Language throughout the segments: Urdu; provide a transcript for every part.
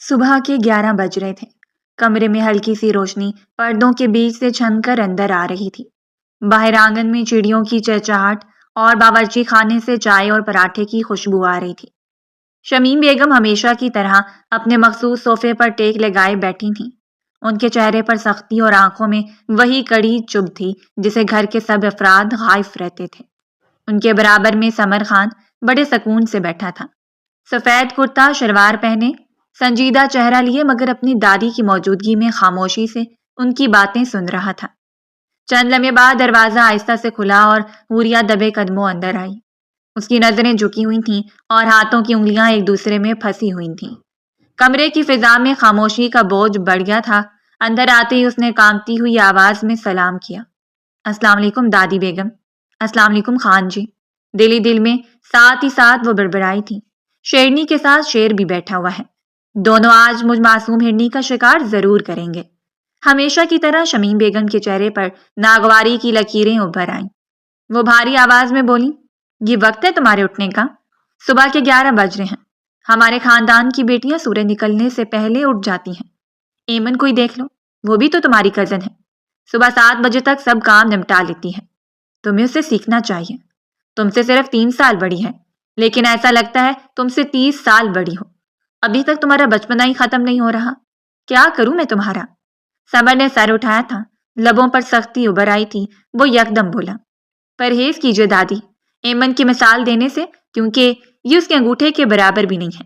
صبح کے 11 بج رہے تھے۔ کمرے میں ہلکی سی روشنی پردوں کے بیچ سے چھن کر اندر آ رہی تھی۔ باہر آنگن میں چڑیوں کی چہچہاہٹ اور باورچی خانے سے چائے اور پراٹھے کی خوشبو آ رہی تھی۔ شمیم بیگم ہمیشہ کی طرح اپنے مخصوص صوفے پر ٹیک لگائے بیٹھی تھیں۔ ان کے چہرے پر سختی اور آنکھوں میں وہی کڑی چبھ تھی جسے گھر کے سب افراد خائف رہتے تھے۔ ان کے برابر میں سمر خان بڑے سکون سے بیٹھا تھا، سفید کرتا شلوار پہنے، سنجیدہ چہرہ لیے، مگر اپنی دادی کی موجودگی میں خاموشی سے ان کی باتیں سن رہا تھا۔ چند لمحے بعد دروازہ آہستہ سے کھلا اور حوریہ دبے قدموں اندر آئی۔ اس کی نظریں جھکی ہوئی تھیں اور ہاتھوں کی انگلیاں ایک دوسرے میں پھنسی ہوئی تھیں۔ کمرے کی فضا میں خاموشی کا بوجھ بڑھ گیا تھا۔ اندر آتے ہی اس نے کانپتی ہوئی آواز میں سلام کیا۔ السلام علیکم دادی بیگم۔ السلام علیکم خان جی۔ دل ہی دل میں ساتھ ہی ساتھ وہ بڑبڑائی تھی، شیرنی کے ساتھ شیر بھی بیٹھا ہوا ہے، دونوں آج مجھ معصوم ہرنی کا شکار ضرور کریں گے۔ ہمیشہ کی طرح شمیم بیگم کے چہرے پر ناگواری کی لکیریں ابھر آئیں۔ وہ بھاری آواز میں بولی، یہ وقت ہے تمہارے اٹھنے کا؟ صبح کے 11 بج رہے ہیں۔ ہمارے خاندان کی بیٹیاں سورج نکلنے سے پہلے اٹھ جاتی ہیں۔ ایمن کو ہی دیکھ لو، وہ بھی تو تمہاری کزن ہے، صبح 7 بجے تک سب کام نمٹا لیتی ہے۔ تمہیں اس سے سیکھنا چاہیے۔ تم سے صرف 3 سال بڑی ہے، لیکن ایسا لگتا ہے تم سے 30 سال بڑی ہو۔ ابھی تک تمہارا بچپنا ہی ختم نہیں ہو رہا۔ کیا کروں میں تمہارا؟ سمر نے سر اٹھایا تھا، لبوں پر سختی ابھر آئی تھی۔ وہ یکدم بولا، پرہیز کیجیے دادی ایمن کی مثال دینے سے، کیونکہ یہ اس کے انگوٹھے کے برابر بھی نہیں ہے۔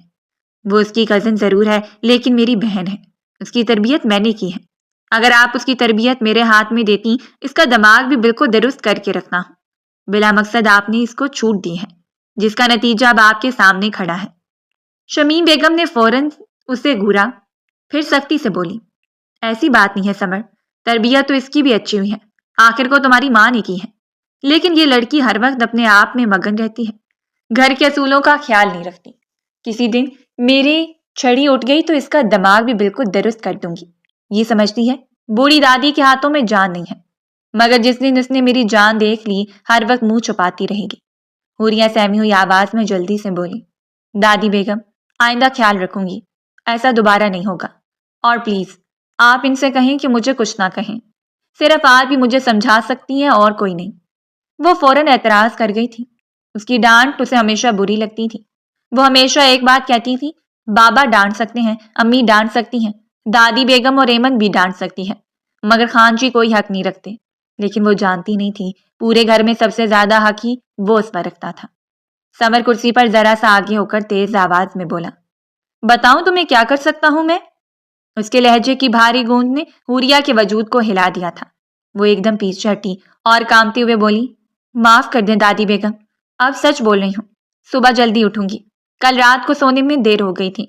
وہ اس کی کزن ضرور ہے، لیکن میری بہن ہے۔ اس کی تربیت میں نے کی ہے۔ اگر آپ اس کی تربیت میرے ہاتھ میں دیتی، اس کا دماغ بھی بالکل درست کر کے رکھنا۔ بلا مقصد آپ نے اس کو چھوٹ دی ہے، جس کا نتیجہ اب آپ کے سامنے کھڑا ہے۔ شمیم بیگم نے فوراً اسے گھورا، پھر سختی سے بولی، ایسی بات نہیں ہے سمر، تربیت تو اس کی بھی اچھی ہوئی ہے، آخر کو تمہاری ماں نے کی ہے، لیکن یہ لڑکی ہر وقت اپنے آپ میں مگن رہتی ہے، گھر کے اصولوں کا خیال نہیں رکھتی۔ کسی دن میری چھڑی اٹھ گئی تو اس کا دماغ بھی بالکل درست کر دوں گی۔ یہ سمجھتی ہے بوڑھی دادی کے ہاتھوں میں جان نہیں ہے، مگر جس دن اس نے میری جان دیکھ لی ہر وقت منہ چھپاتی رہے گی۔ حوریہ سہمی ہوئی آواز میں جلدی سے بولی، دادی بیگم آئندہ خیال رکھوں گی، ایسا دوبارہ نہیں ہوگا، اور پلیز آپ ان سے کہیں کہ مجھے کچھ نہ کہیں، صرف آپ ہی مجھے سمجھا سکتی ہیں اور کوئی نہیں۔ وہ فوراً اعتراض کر گئی تھی۔ اس کی ڈانٹ اسے ہمیشہ بری لگتی تھی۔ وہ ہمیشہ ایک بات کہتی تھی، بابا ڈانٹ سکتے ہیں، امی ڈانٹ سکتی ہیں، دادی بیگم اور ایمن بھی ڈانٹ سکتی ہے، مگر خان جی کوئی حق نہیں رکھتے۔ لیکن وہ جانتی نہیں تھی پورے گھر میں سب سے زیادہ حق ہی وہ اس پر رکھتا تھا۔ سمر کرسی پر ذرا سا آگے ہو کر تیز آواز میں بولا، بتاؤں تمہیں کیا کر سکتا ہوں میں؟ اس کے لہجے کی بھاری گونج نے حوریہ کے وجود کو ہلا دیا تھا۔ وہ ایک دم پیچھے ہٹی اور کانپتے ہوئے بولی، معاف کر دیں دادی بیگم، اب سچ بول رہی ہوں، صبح جلدی اٹھوں گی۔ کل رات کو سونے میں دیر ہو گئی تھی۔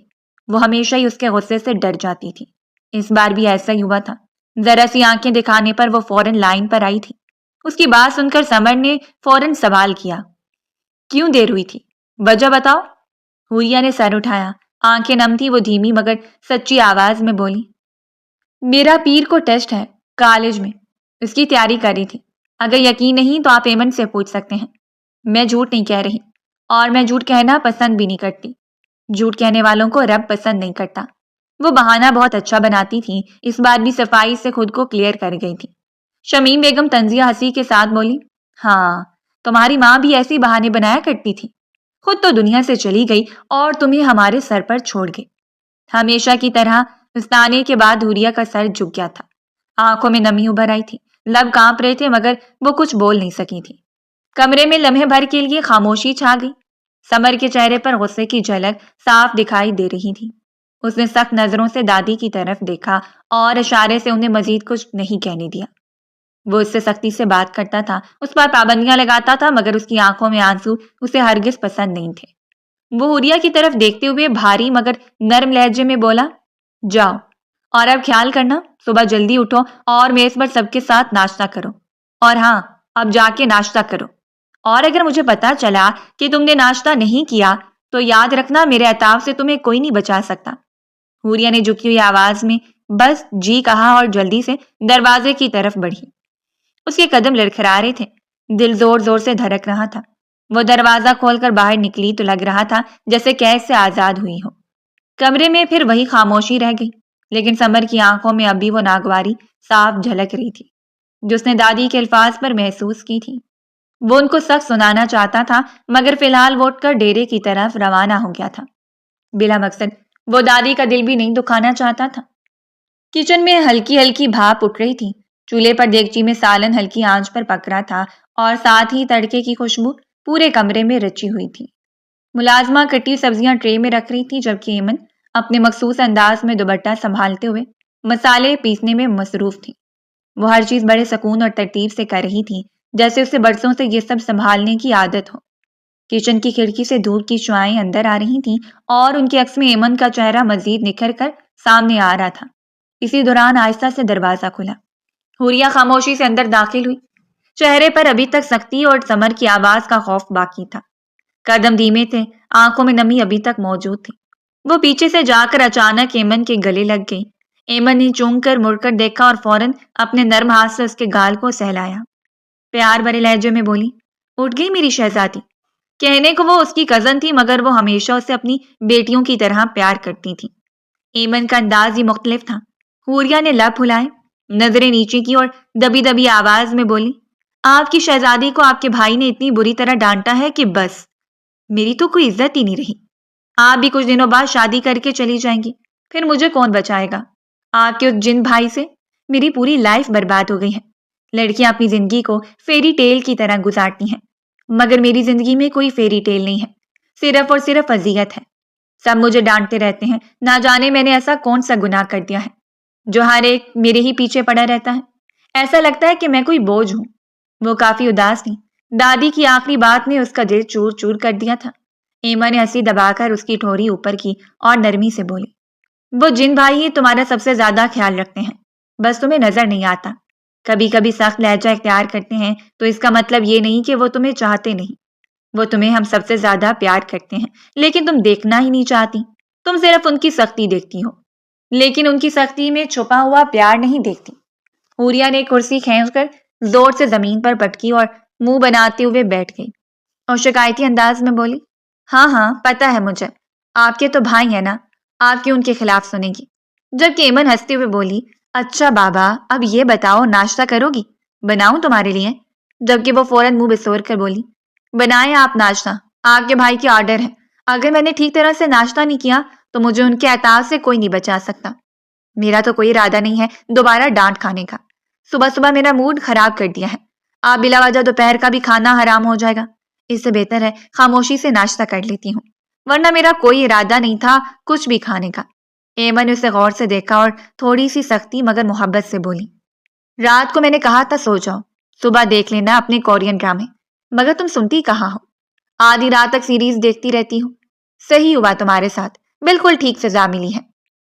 وہ ہمیشہ ہی اس کے غصے سے ڈر جاتی تھی، اس بار بھی ایسا ہی ہوا تھا۔ ذرا سی آنکھیں دکھانے پر وہ فوراً لائن پر آئی تھی۔ اس کی بات سن کر سمر نے فوراً سوال کیا، کیوں دیر ہوئی تھی؟ وجہ بتاؤ۔ حوریہ نے سر اٹھایا، آنکھیں نم تھی۔ وہ دھیمی مگر سچی آواز میں بولی، میرا پیر کو ٹیسٹ ہے کالج میں، اس کی تیاری کر رہی تھی۔ اگر یقین نہیں تو آپ ایمن سے پوچھ سکتے ہیں، میں جھوٹ نہیں کہہ رہی، اور میں جھوٹ کہنا پسند بھی نہیں کرتی۔ جھوٹ کہنے والوں کو رب پسند نہیں کرتا۔ وہ بہانہ بہت اچھا بناتی تھی، اس بار بھی صفائی سے خود کو کلیئر کر گئی تھی۔ شمیم بیگم طنزیہ ہنسی کے ساتھ بولی، ہاں تمہاری ماں بھی ایسی بہانے بنایا کرتی تھی، خود تو دنیا سے چلی گئی اور تمہیں ہمارے سر پر چھوڑ گئی۔ ہمیشہ کی طرح اس تانے کے بعد حوریہ کا سر جھک گیا تھا، آنکھوں میں نمی ابھر آئی تھی، لب کانپ رہے تھے، مگر وہ کچھ بول نہیں سکی تھی۔ کمرے میں لمحے بھر کے لیے خاموشی چھا گئی۔ سمر کے چہرے پر غصے کی جھلک صاف دکھائی دے رہی تھی۔ اس نے سخت نظروں سے دادی کی طرف دیکھا اور اشارے سے انہیں مزید کچھ نہیں کہنے دیا۔ وہ اس سے سختی سے بات کرتا تھا، اس پر پابندیاں لگاتا تھا، مگر اس کی آنکھوں میں آنسو اسے ہرگز پسند نہیں تھے۔ وہ حوریہ کی طرف دیکھتے ہوئے بھاری مگر نرم لہجے میں بولا، جاؤ، اور اب خیال کرنا، صبح جلدی اٹھو اور میز پر سب کے ساتھ ناشتہ کرو، اور ہاں اب جا کے ناشتہ کرو، اور اگر مجھے پتا چلا کہ تم نے ناشتہ نہیں کیا تو یاد رکھنا میرے عطاف سے تمہیں کوئی نہیں بچا سکتا۔ حوریہ نے جھکی ہوئی آواز میں بس جی کہا اور جلدی سے دروازے کی طرف بڑھی۔ اس کے قدم لڑکھڑا رہے تھے، دل زور زور سے دھڑک رہا تھا۔ وہ دروازہ کھول کر باہر نکلی تو لگ رہا تھا جیسے قید سے آزاد ہوئی ہو۔ کمرے میں پھر وہی خاموشی رہ گئی، لیکن سمر کی آنکھوں میں اب بھی وہ ناگواری صاف جھلک رہی تھی جو اس نے دادی کے الفاظ پر محسوس کی تھی۔ وہ ان کو سخت سنانا چاہتا تھا، مگر فی الحال وہ اٹھ کر ڈیرے کی طرف روانہ ہو گیا تھا۔ بلا مقصد وہ دادی کا دل بھی نہیں دکھانا چاہتا تھا۔ کچن میں ہلکی ہلکی بھاپ اٹھ رہی تھی، چولہے پر دیگچی میں سالن ہلکی آنچ پر پک رہا تھا اور ساتھ ہی تڑکے کی خوشبو پورے کمرے میں رچی ہوئی تھی۔ ملازمہ کٹی سبزیاں ٹرے میں رکھ رہی تھی، جبکہ ایمن اپنے مخصوص انداز میں دوپٹہ سنبھالتے ہوئے مسالے پیسنے میں مصروف تھی۔ وہ ہر چیز بڑے سکون اور ترتیب سے کر رہی تھی، جیسے اسے برسوں سے یہ سب سنبھالنے کی عادت ہو۔ کچن کی کھڑکی سے دھوپ کی شعاعیں اندر آ رہی تھیں اور ان کے عکس میں ایمن کا چہرہ مزید نکھر کر سامنے آ رہا تھا۔ اسی دوران آہستہ سے دروازہ کھلا۔ حوریہ خاموشی سے اندر داخل ہوئی۔ چہرے پر ابھی تک سختی اور سمر کی آواز کا خوف باقی تھا۔ قدم دھیمے تھے، آنکھوں میں نمی ابھی تک موجود تھی۔ وہ پیچھے سے جا کر اچانک ایمن کے گلے لگ گئی۔ ایمن نے چونک کر مڑ کر دیکھا اور فوراً اپنے نرم ہاتھ سے اس کے گال کو سہلایا۔ پیار بھرے لہجے میں بولی، اٹھ گئی میری شہزادی۔ کہنے کو وہ اس کی کزن تھی، مگر وہ ہمیشہ اسے اپنی بیٹیوں کی طرح پیار کرتی تھی۔ ایمن کا انداز ہی مختلف تھا۔ حوریہ نے لب پھلائے، نظریں نیچے کی اور دبی دبی آواز میں بولی، آپ کی شہزادی کو آپ کے بھائی نے اتنی بری طرح ڈانٹا ہے کہ بس میری تو کوئی عزت ہی نہیں رہی۔ آپ بھی کچھ دنوں بعد شادی کر کے چلی جائیں گی، پھر مجھے کون بچائے گا؟ آپ کے اس جن بھائی سے میری پوری لائف برباد ہو گئی ہے۔ لڑکیاں اپنی زندگی کو فیری ٹیل کی طرح گزارتی ہیں، مگر میری زندگی میں کوئی فیری ٹیل نہیں ہے، صرف اور صرف اذیت ہے۔ سب مجھے ڈانٹتے رہتے ہیں، نہ جانے میں نے ایسا کون سا گناہ کر دیا ہے جو ہر ایک میرے ہی پیچھے پڑا رہتا ہے۔ ایسا لگتا ہے کہ میں کوئی بوجھ ہوں۔ وہ کافی اداس تھی۔ دادی کی آخری بات نے اس کا دل چور چور کر دیا تھا۔ ایما نے ہنسی دبا کر اس کی ٹھوری اوپر کی اور نرمی سے بولی، وہ جن بھائی ہی تمہارا سب سے زیادہ خیال رکھتے ہیں، بس تمہیں نظر نہیں آتا۔ کبھی کبھی سخت لہجہ اختیار کرتے ہیں تو اس کا مطلب یہ نہیں کہ وہ تمہیں چاہتے نہیں۔ وہ تمہیں ہم سب سے زیادہ پیار کرتے ہیں، لیکن تم دیکھنا ہی نہیں چاہتی۔ تم صرف ان کی سختی دیکھتی ہو، لیکن ان کی سختی میں چھپا ہوا پیار نہیں دیکھتی۔ حوریہ نے کرسی کھینچ کر زور سے زمین پر پٹکی اور منہ بناتے ہوئے بیٹھ گئی اور شکایتی انداز میں بولی، ہاں ہاں پتہ ہے مجھے، آپ کے تو بھائی ہیں نا، آپ کیوں ان کے خلاف سنیں گی؟ جبکہ ایمن ہنستے ہوئے بولی، اچھا بابا اب یہ بتاؤ ناشتہ کرو گی؟ بناؤں تمہارے لیے؟ جبکہ وہ فوراً منہ بسور کر بولی، بنائیں آپ ناشتہ، آپ کے بھائی کی آرڈر ہے۔ اگر میں نے ٹھیک طرح سے ناشتہ نہیں کیا تو مجھے ان کے اعتراض سے کوئی نہیں بچا سکتا۔ میرا تو کوئی ارادہ نہیں ہے دوبارہ ڈانٹ کھانے کا۔ صبح صبح میرا موڈ خراب کر دیا ہے۔ آپ بلا وجہ دوپہر کا بھی کھانا حرام ہو جائے گا۔ اس سے بہتر ہے خاموشی سے ناشتہ کر لیتی ہوں، ورنہ میرا کوئی ارادہ نہیں تھا کچھ بھی کھانے کا۔ ایمن نے اسے غور سے دیکھا اور تھوڑی سی سختی مگر محبت سے بولی، رات کو میں نے کہا تھا سو جاؤ، صبح دیکھ لینا اپنے کورین ڈرامے، مگر تم سنتی کہاں ہو؟ آدھی رات تک سیریز دیکھتی رہتی ہوں۔ صحیح ہوا تمہارے ساتھ، بالکل ٹھیک سزا ملی ہے۔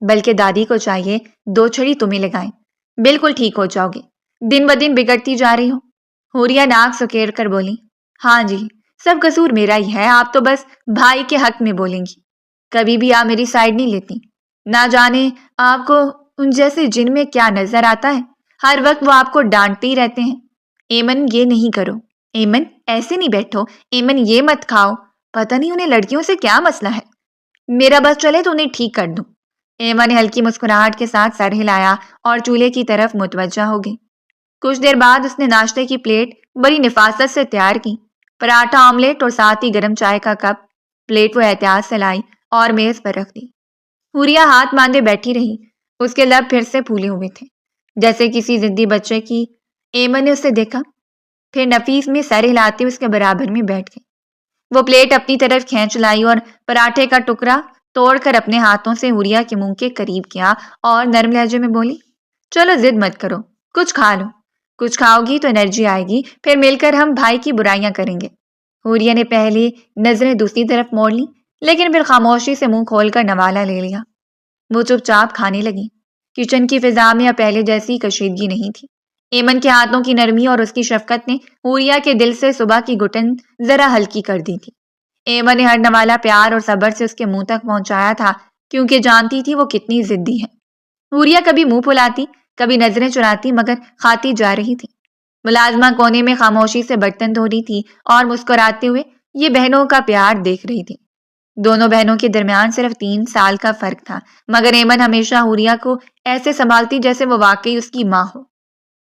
بلکہ دادی کو چاہیے دو چھڑی تمہیں لگائیں، بالکل ٹھیک ہو جاؤ گے۔ دن بدن بگڑتی جا رہی ہو۔ حوریہ ناک سکیڑ کر بولی، ہاں جی سب قصور میرا ہی ہے، آپ تو بس بھائی کے حق میں بولیں گی، کبھی بھی آپ میری سائیڈ نہیں لیتی۔ نہ جانے آپ کو ان جیسے جن میں کیا نظر آتا ہے، ہر وقت وہ آپ کو ڈانٹتے ہی رہتے ہیں۔ ایمن یہ نہیں کرو، ایمن ایسے نہیں بیٹھو، ایمن یہ مت کھاؤ، پتہ نہیں انہیں لڑکیوں سے کیا مسئلہ ہے، میرا بس چلے تو انہیں ٹھیک کر دوں۔ ایمن نے ہلکی مسکراہٹ کے ساتھ سر ہلایا اور چولہے کی طرف متوجہ ہو گئی۔ کچھ دیر بعد اس نے ناشتے کی پلیٹ بڑی نفاست سے تیار کی، پراٹھا آملیٹ اور ساتھ ہی گرم چائے کا کپ۔ پلیٹ وہ احتیاط سے لائی اور میز پر رکھ دی۔ حوریہ ہاتھ باندھے بیٹھی رہی، اس کے لب پھر سے پھولے ہوئے تھے جیسے کسی ضدی بچے کی۔ ایمن نے اسے دیکھا، پھر نفیس میں سر ہلاتے اس کے برابر میں بیٹھ گئی۔ وہ پلیٹ اپنی طرف کھینچ لائی اور پراٹھے کا ٹکڑا توڑ کر اپنے ہاتھوں سے حوریہ کے منہ کے قریب کیا اور نرم لہجے میں بولی، چلو ضد مت کرو، کچھ کھا لو، کچھ کھاؤ گی تو انرجی آئے گی، پھر مل کر ہم بھائی کی برائیاں کریں گے۔ حوریہ نے پہلے نظریں دوسری طرف موڑ لی، لیکن پھر خاموشی سے منہ کھول کر نوالا لے لیا۔ وہ چپ چاپ کھانے لگی۔ کچن کی فضا میں اب پہلے جیسی کشیدگی نہیں تھی۔ ایمن کے ہاتھوں کی نرمی اور اس کی شفقت نے حوریہ کے دل سے صبح کی گھٹن ذرا ہلکی کر دی تھی۔ ایمن نے ہر نوالا پیار اور صبر سے اس کے منہ تک پہنچایا تھا، کیونکہ جانتی تھی وہ کتنی ضدی ہے۔ حوریہ کبھی منہ پھلاتی، کبھی نظریں چراتی، مگر کھاتی جا رہی تھی۔ ملازمہ کونے میں خاموشی سے برتن دھو رہی تھی اور مسکراتے ہوئے یہ بہنوں کا پیار دیکھ رہی تھی۔ دونوں بہنوں کے درمیان صرف 3 سال کا فرق تھا، مگر ایمن ہمیشہ حوریہ کو ایسے سنبھالتی جیسے وہ واقعی اس کی ماں ہو۔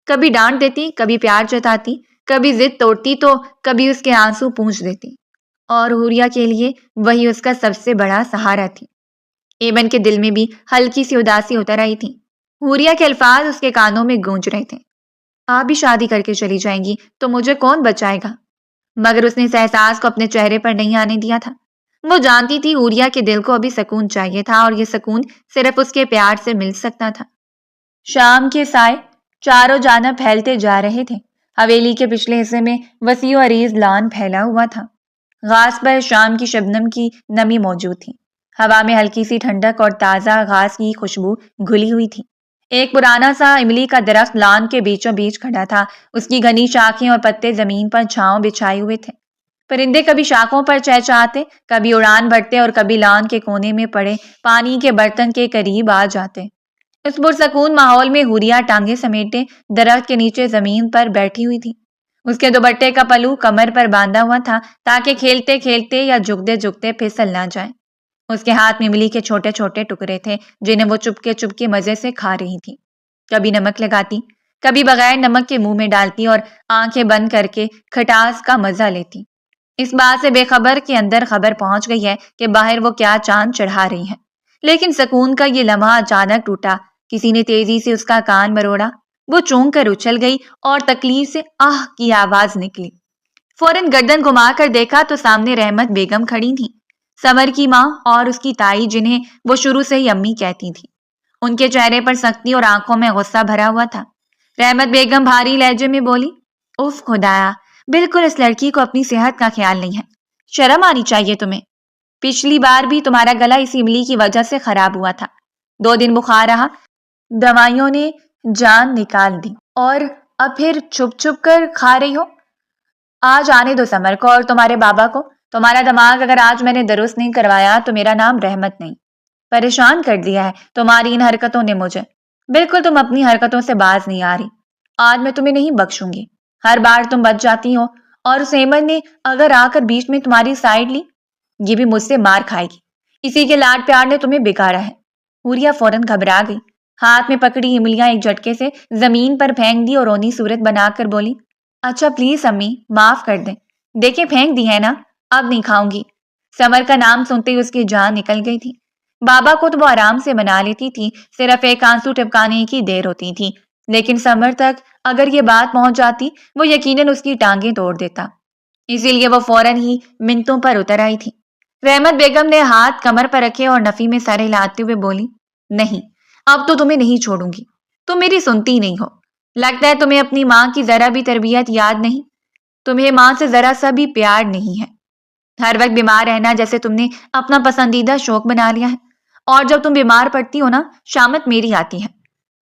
کبھی ڈانٹ دیتی، کبھی پیار جتاتی، کبھی ضد توڑتی تو کبھی اس کے آنسو پونچھ دیتی، اور حوریہ کے لیے وہی اس کا سب سے بڑا سہارا تھی۔ ایمن کے دل میں بھی ہلکی سی اداسی اتر آئی تھی۔ حوریہ کے الفاظ اس کے کانوں میں گونج رہے تھے، آپ بھی شادی کر کے چلی جائیں گی تو مجھے کون بچائے گا؟ مگر اس نے اس احساس کو اپنے چہرے پر نہیں آنے دیا تھا۔ وہ جانتی تھی حوریہ کے دل کو ابھی سکون چاہیے تھا، اور یہ سکون صرف اس کے پیار سے مل سکتا تھا۔ شام کے سائے چاروں جانب پھیلتے جا رہے تھے۔ حویلی کے پچھلے حصے میں وسیع و عریض لان پھیلا ہوا تھا۔ گھاس پر شام کی شبنم کی نمی موجود تھی۔ ہوا میں ہلکی سی ٹھنڈک اور تازہ گھاس کی خوشبو گھلی ہوئی تھی۔ ایک پرانا سا املی کا درخت لان کے بیچوں بیچ کھڑا تھا۔ اس کی گھنی شاخیں اور پتے زمین پر چھاؤں بچھائے ہوئے تھے۔ پرندے کبھی شاخوں پر چہچہاتے، کبھی اڑان بھرتے اور کبھی لان کے کونے میں پڑے پانی کے برتن کے قریب آ جاتے۔ اس پرسکون ماحول میں حوریہ ٹانگیں سمیٹے درخت کے نیچے زمین پر بیٹھی ہوئی تھی۔ اس کے دوپٹے کا پلو کمر پر باندھا ہوا تھا تاکہ کھیلتے کھیلتے یا جھکتے جھکتے پھسل نہ جائے۔ اس کے ہاتھ میں املی کے چھوٹے چھوٹے ٹکڑے تھے جنہیں وہ چپکے مزے سے کھا رہی تھی۔ کبھی نمک لگاتی، کبھی بغیر نمک کے منہ میں ڈالتی اور آنکھیں بند کر کے کھٹاس کا مزہ لیتی، اس بات سے بے خبر کہ اندر خبر پہنچ گئی ہے کہ باہر وہ کیا چاند چڑھا رہی ہیں۔ لیکن سکون کا یہ لمحہ اچانک ٹوٹا۔ کسی نے تیزی سے اس کا کان مروڑا۔ وہ چونک کر اچھل گئی اور تکلیف سے آہ کی آواز نکلی۔ فوراً گردن گھما کر دیکھا تو سامنے رحمت بیگم کھڑی تھیں، سمر کی ماں اور اس کی تائی جنہیں وہ شروع سے ہی امی کہتی تھی۔ ان کے چہرے پر سختی اور آنکھوں میں غصہ بھرا ہوا تھا۔ رحمت بیگم بھاری لہجے میں بولی، اف خدایا، بالکل اس لڑکی کو اپنی صحت کا خیال نہیں ہے، شرم آنی چاہیے تمہیں۔ پچھلی بار بھی تمہارا گلا اسی املی کی وجہ سے خراب ہوا تھا۔ 2 دن بخار رہا، دوائیوں نے جان نکال دی، اور اب پھر چھپ چھپ کر کھا رہی ہو۔ آج آنے دو سمر کو اور تمہارے بابا کو۔ تمہارا دماغ اگر آج میں نے درست نہیں کروایا تو میرا نام رحمت نہیں۔ پریشان کر دیا ہے تمہاری ان حرکتوں نے مجھے۔ بالکل تم اپنی حرکتوں سے باز نہیں آ رہی۔ آج میں تمہیں نہیں بخشوں گی۔ ہر بار تم بچ جاتی ہو، اور اس ایمن نے اگر آ کر بیچ میں تمہاری سائڈ لی، یہ بھی مجھ سے مار کھائے گی۔ اسی کے لاڈ پیار نے تمہیں بگاڑا ہے۔ حوریہ فوراً گھبرا گئی، ہاتھ میں پکڑی املیاں ایک جھٹکے سے زمین پر پھینک دی اور رونی صورت بنا کر بولی، اچھا پلیز امی معاف کر دیں، دیکھیں پھینک دی ہے نا، اب نہیں کھاؤں گی۔ سمر کا نام سنتے ہی اس کی جان نکل گئی تھی۔ بابا کو تو وہ آرام سے منا لیتی تھی، صرف ایک آنسو ٹپکانے کی دیر ہوتی تھی، لیکن سمر تک اگر یہ بات پہنچ جاتی وہ یقیناً اس کی ٹانگیں توڑ دیتا۔ اسی لیے وہ فوراً ہی منتوں پر اتر آئی تھی۔ رحمت بیگم نے ہاتھ کمر پر رکھے اور نفی میں سر ہلاتے ہوئے بولی، نہیں، اب تو تمہیں نہیں چھوڑوں گی۔ تم میری سنتی نہیں ہو۔ لگتا ہے تمہیں اپنی ماں کی ذرا بھی تربیت یاد نہیں، تمہیں ماں سے ذرا سا بھی پیار نہیں ہے۔ ہر وقت بیمار رہنا جیسے تم نے اپنا پسندیدہ شوق بنا لیا ہے، اور جب تم بیمار پڑتی ہو نا، شامت میری آتی ہے۔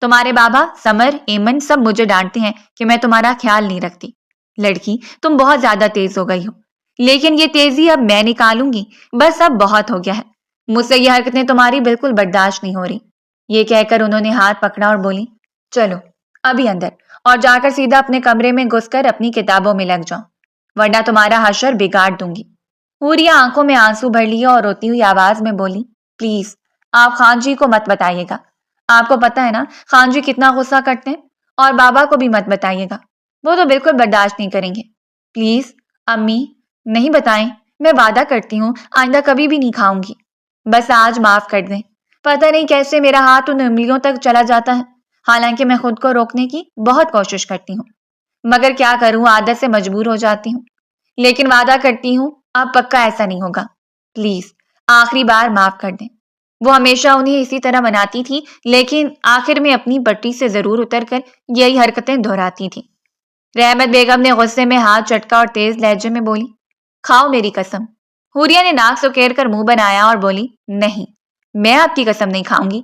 تمہارے بابا، سمر، ایمن سب مجھے ڈانٹتے ہیں کہ میں تمہارا خیال نہیں رکھتی۔ لڑکی، تم بہت زیادہ تیز ہو گئی ہو، لیکن یہ تیزی اب میں نکالوں گی، بس اب بہت ہو گیا ہے، مجھ سے یہ حرکتیں تمہاری بالکل برداشت نہیں ہو رہی۔ یہ کہہ کر انہوں نے ہاتھ پکڑا اور بولی، چلو ابھی اندر، اور جا کر سیدھا اپنے کمرے میں گھس کر اپنی کتابوں میں لگ جاؤ، ورنہ تمہارا حشر بگاڑ دوں گی۔ حوریہ آنکھوں میں آنسو بھر لیے اور روتی ہوئی آواز میں بولی، پلیز آپ خان جی کو مت بتائیے گا، آپ کو پتا ہے نا خان جی کتنا غصہ کرتے ہیں، اور بابا کو بھی مت بتائیے گا، وہ تو بالکل برداشت نہیں کریں گے۔ پلیز امی نہیں بتائیں، میں وعدہ کرتی ہوں آئندہ کبھی بھی نہیں کھاؤں گی، بس آج معاف کر دیں۔ پتہ نہیں کیسے میرا ہاتھ ان انگلیوں تک چلا جاتا ہے، حالانکہ میں خود کو روکنے کی بہت کوشش کرتی ہوں، مگر کیا کروں، عادت سے مجبور ہو جاتی ہوں، لیکن وعدہ کرتی ہوں اب پکا ایسا نہیں ہوگا، پلیز آخری بار معاف کر دیں۔ وہ ہمیشہ انہیں اسی طرح مناتی تھی، لیکن آخر میں اپنی پٹری سے ضرور اتر کر یہی حرکتیں دہراتی تھی۔ رحمت بیگم نے غصے میں ہاتھ چٹکا اور تیز لہجے میں بولی، کھاؤ میری قسم۔ حوریہ نے ناک سکیڑ کر منہ بنایا اور بولی، نہیں، میں آپ کی قسم نہیں کھاؤں گی،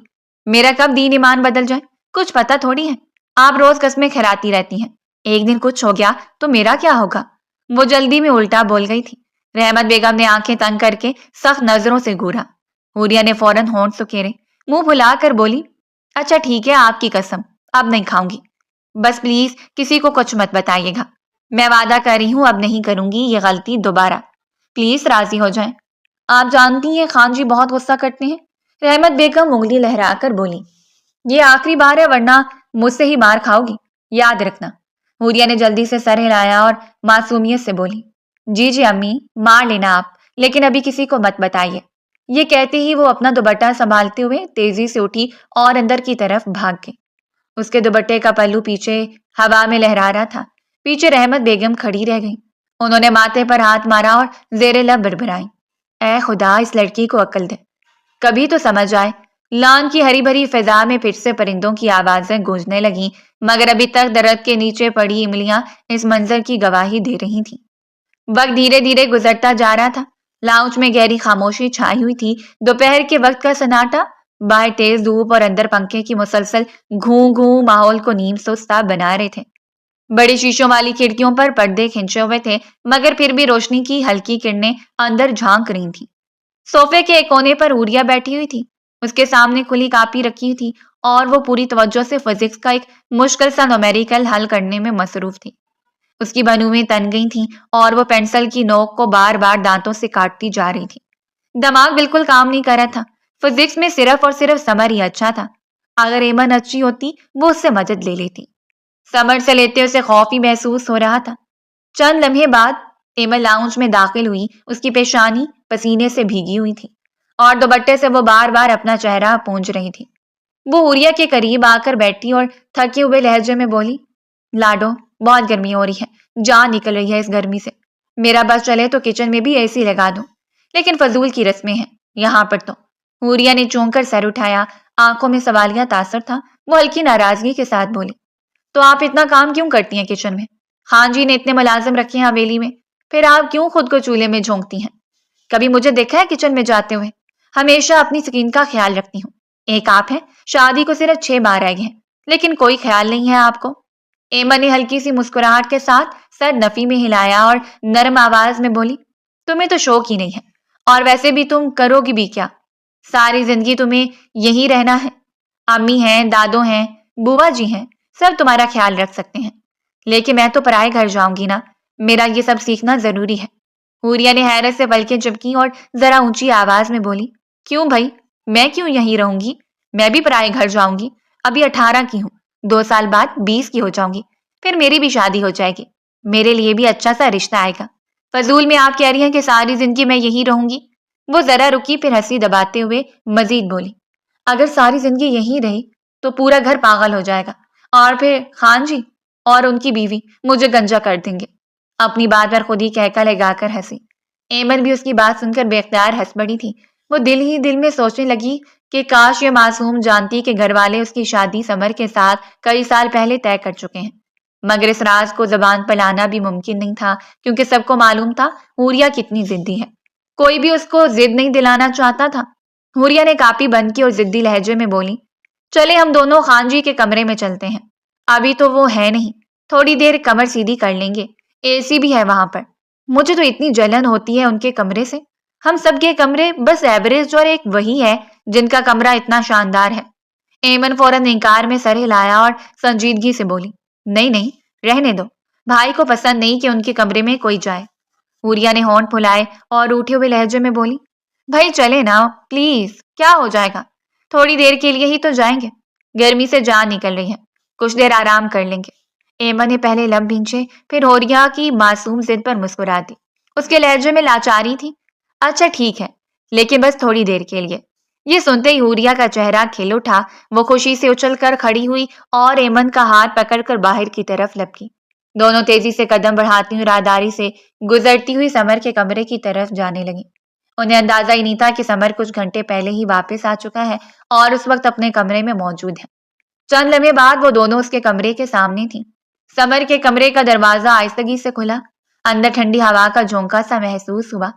میرا کب دین ایمان بدل جائے کچھ پتہ تھوڑی ہے، آپ روز قسمیں کھلاتی رہتی ہیں، ایک دن کچھ ہو گیا تو میرا کیا ہوگا۔ وہ جلدی میں الٹا بول گئی تھی۔ رحمت بیگم نے آنکھیں تنگ کر کے سخت نظروں سے گھورا۔ حوریہ نے فوراً ہونٹ سکیرے، منہ پھلا کر بولی، اچھا ٹھیک ہے آپ کی قسم، اب نہیں کھاؤں گی، بس پلیز کسی کو کچھ مت بتائیے گا، میں وعدہ کر رہی ہوں اب نہیں کروں گی یہ غلطی دوبارہ، پلیز راضی ہو جائیں۔ آپ جانتی ہیں خان جی بہت غصہ کرتے ہیں۔ رحمت بیگم انگلی لہرا کر بولی، یہ آخری بار ہے ورنہ مجھ سے ہی مار کھاؤ گی، یاد رکھنا۔ حوریا نے جلدی سے سر ہلایا اور معصومیت سے بولی، جی جی امی، مار لینا آپ، لیکن ابھی کسی کو مت بتائیے۔ یہ کہتے ہی وہ اپنا دوپٹہ سنبھالتے ہوئے تیزی سے اٹھی اور اندر کی طرف بھاگ گئی۔ اس کے دوپٹے کا پلو پیچھے ہوا میں لہرا رہا تھا۔ پیچھے رحمت بیگم کھڑی رہ گئی۔ انہوں نے ماتھے پر ہاتھ مارا اور زیر لب بڑبڑائی، اے خدا اس لڑکی کو عقل دے، کبھی تو سمجھ آئے۔ لان کی ہری بھری فضا میں پھر سے پرندوں کی آوازیں گونجنے لگیں، مگر ابھی تک درخت کے نیچے پڑی املیاں اس منظر کی گواہی دے رہی تھیں۔ وقت دھیرے دھیرے گزرتا جا رہا تھا۔ لاؤنج میں گہری خاموشی چھائی ہوئی تھی۔ دوپہر کے وقت کا سناٹا، باہر تیز دھوپ اور اندر پنکھے کی مسلسل گھوں گھوں ماحول کو نیم سستا بنا رہے تھے۔ بڑی شیشوں والی کھڑکیوں پر پردے کھنچے ہوئے تھے، مگر پھر بھی روشنی کی ہلکی کرنیں اندر جھانک رہی تھیں۔ صوفے کے ایک کونے پر حوریا بیٹھی ہوئی تھی۔ اس کے سامنے کھلی کاپی رکھی تھی اور وہ پوری توجہ سے فزکس کا ایک مشکل سا نومیریکل حل کرنے میں مصروف تھی۔ اس کی بھنویں تن گئی تھیں اور وہ پینسل کی نوک کو بار بار دانتوں سے کاٹتی جا رہی تھی۔ دماغ بالکل کام نہیں کر رہا تھا۔ فزکس میں صرف اور صرف سمر ہی اچھا تھا۔ اگر ایمن اچھی ہوتی وہ اس سے مدد لے لیتی۔ سمر سے لیتے اسے خوف ہی محسوس ہو رہا تھا۔ چند لمحے بعد ایمن لاؤنج میں داخل ہوئی۔ اس کی پیشانی پسینے سے بھیگی ہوئی تھی اور دوپٹے سے وہ بار بار اپنا چہرہ پونجھ رہی تھی۔ وہ حوریا کے قریب آ کر بیٹھی اور تھکے ہوئے لہجے میں بولی، لاڈو بہت گرمی ہو رہی ہے، جان نکل رہی ہے اس گرمی سے۔ میرا بس چلے تو کچن میں بھی AC لگا دوں، لیکن فضول کی رسمیں ہیں یہاں پر تو۔ حوریا نے چونک کر سر اٹھایا، آنکھوں میں سوالیہ تاثر تھا۔ وہ ہلکی ناراضگی کے ساتھ بولی، تو آپ اتنا کام کیوں کرتی ہیں کچن میں؟ خان جی نے اتنے ملازم رکھے ہیں حویلی میں، پھر آپ کیوں خود کو چولہے میں جھونکتی ہیں؟ کبھی مجھے دیکھا ہے کچن میں جاتے ہوئے؟ ہمیشہ اپنی سکین کا خیال رکھتی ہوں۔ ایک آپ ہیں، شادی کو صرف 6 ماہ رہ گئے ہیں، لیکن کوئی خیال نہیں ہے آپ کو۔ ایمن نے ہلکی سی مسکراہٹ کے ساتھ سر نفی میں ہلایا اور نرم آواز میں بولی، تمہیں تو شوق ہی نہیں ہے، اور ویسے بھی تم کرو گی بھی کیا؟ ساری زندگی تمہیں یہی رہنا ہے۔ امی ہیں، دادو ہیں، بوا جی ہیں، سب تمہارا خیال رکھ سکتے ہیں، لیکن میں تو پرائے گھر جاؤں گی نا، میرا یہ سب سیکھنا ضروری ہے۔ حوریا نے حیرت سے پلکیں جھپکیں اور ذرا اونچی آواز میں بولی، کیوں بھائی، میں کیوں یہیں رہوں گی؟ میں بھی پرائے گھر جاؤں گی۔ ابھی 18 کی ہوں، 2 سال بعد 20 کی ہو جاؤں گی، پھر میری بھی شادی ہو جائے گی، میرے لیے بھی اچھا سا رشتہ آئے گا۔ فضول میں آپ کہہ رہی ہیں کہ ساری زندگی میں یہیں رہوں گی؟ وہ ذرا رکی، پھر ہنسی دباتے ہوئے مزید بولی، اگر ساری زندگی یہیں رہی تو پورا گھر پاگل ہو جائے گا، اور پھر خان جی اور ان کی بیوی مجھے گنجا کر دیں گے۔ اپنی بات پر خود ہی کہکا لگا کر ہنسی۔ ایمن بھی اس کی بات سن کر بے اختیار ہنس پڑی تھی۔ وہ دل ہی دل میں سوچنے لگی کہ کاش یہ معصوم جانتی کہ گھر والے اس کی شادی سمر کے ساتھ کئی سال پہلے طے کر چکے ہیں، مگر اس راز کو زبان پر لانا بھی ممکن نہیں تھا، کیونکہ سب کو معلوم تھا حوریا کتنی ضدی ہے۔ کوئی بھی اس کو ضد نہیں دلانا چاہتا تھا۔ حوریا نے کاپی بند کی اور ضدی لہجے میں بولی، چلے ہم دونوں خان جی کے کمرے میں چلتے ہیں، ابھی تو وہ ہے نہیں، تھوڑی دیر کمر سیدھی کر لیں گے، AC بھی ہے وہاں پر۔ مجھے تو اتنی جلن ہوتی ہے ان کے کمرے سے۔ ہم سب کے کمرے بس ایوریج اور ایک وہی ہے جن کا کمرہ اتنا شاندار ہے۔ ایمن فوراً انکار میں سر ہلایا اور سنجیدگی سے بولی، نہیں نہیں، رہنے دو، بھائی کو پسند نہیں کہ ان کے کمرے میں کوئی جائے۔ حوریا نے ہونٹ پھلائے اور اٹھے ہوئے لہجے میں بولی، بھائی چلے نا پلیز، کیا ہو جائے گا، تھوڑی دیر کے لیے ہی تو جائیں گے، گرمی سے جان نکل رہی ہے، کچھ دیر آرام کر لیں گے۔ ایمن نے پہلے لب بھینچے، پھر حوریا کی معصوم ضد پر مسکرا دی۔ اس کے لہجے میں لاچاری تھی، اچھا ٹھیک ہے، لیکن بس تھوڑی دیر کے لیے۔ یہ سنتے ہی حوریا کا چہرہ کھل اٹھا۔ وہ خوشی سے اچھل کر کھڑی ہوئی اور ایمن کا ہاتھ پکڑ کر باہر کی طرف لپکی۔ دونوں تیزی سے قدم بڑھاتی ہوئی راہداری سے گزرتی ہوئی سمر کے کمرے کی طرف جانے لگیں۔ انہیں اندازہ ہی نہیں تھا کہ سمر کچھ گھنٹے پہلے ہی واپس آ چکا ہے اور اس وقت اپنے کمرے میں موجود ہے۔ چند لمحے بعد وہ دونوں اس کے کمرے کے سامنے تھیں۔ سمر کے کمرے کا دروازہ آہستگی سے کھلا۔ اندر ٹھنڈی ہوا کا جھونکا سا محسوس ہوا۔